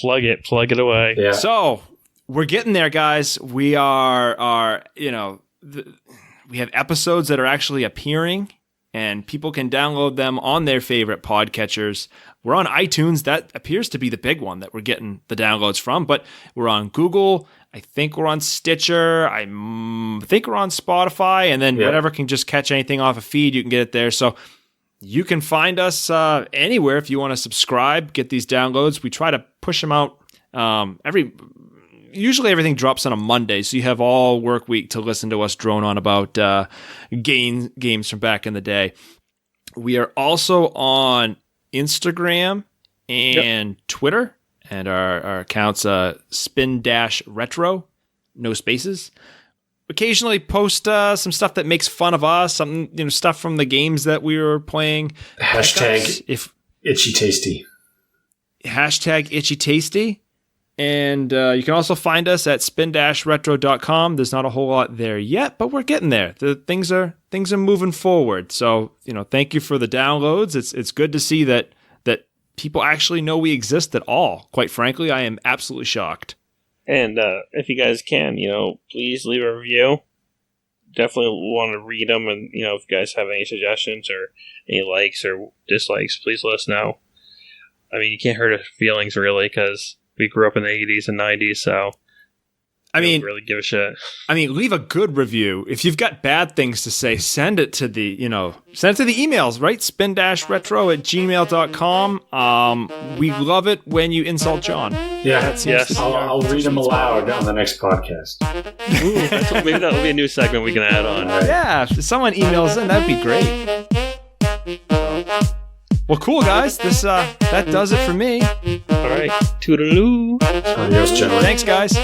Plug it away. Yeah. So we're getting there, guys. We are we have episodes that are actually appearing, and people can download them on their favorite podcatchers. We're on iTunes. That appears to be the big one that we're getting the downloads from, but we're on Google. I think we're on Stitcher. I think we're on Spotify, and then whatever can just catch anything off a feed, you can get it there. So you can find us anywhere if you want to subscribe, get these downloads. We try to push them out usually everything drops on a Monday, so you have all work week to listen to us drone on about games from back in the day. We are also on Instagram and Twitter. And our account's spin-retro, no spaces. Occasionally post some stuff that makes fun of us, stuff from the games that we were playing. Hashtag Itchy Tasty. Hashtag Itchy Tasty. And you can also find us at spin-retro.com. There's not a whole lot there yet, but we're getting there. Things are moving forward. So, thank you for the downloads. It's good to see that people actually know we exist at all. Quite frankly, I am absolutely shocked. And if you guys can, please leave a review. Definitely want to read them. And, if you guys have any suggestions or any likes or dislikes, please let us know. I mean, you can't hurt our feelings, really, because we grew up in the 80s and 90s, so don't really give a shit. Leave a good review. If you've got bad things to say, send it to the emails, right? spin-retro@gmail.com. We love it when you insult John. Yeah, yes. I'll read them aloud on the next podcast. Ooh, maybe that'll be a new segment we can add on. Yeah, if someone emails in, that'd be great. Well, cool, guys. This that does it for me. All right. Toodaloo. Adios, gentlemen. Thanks, guys.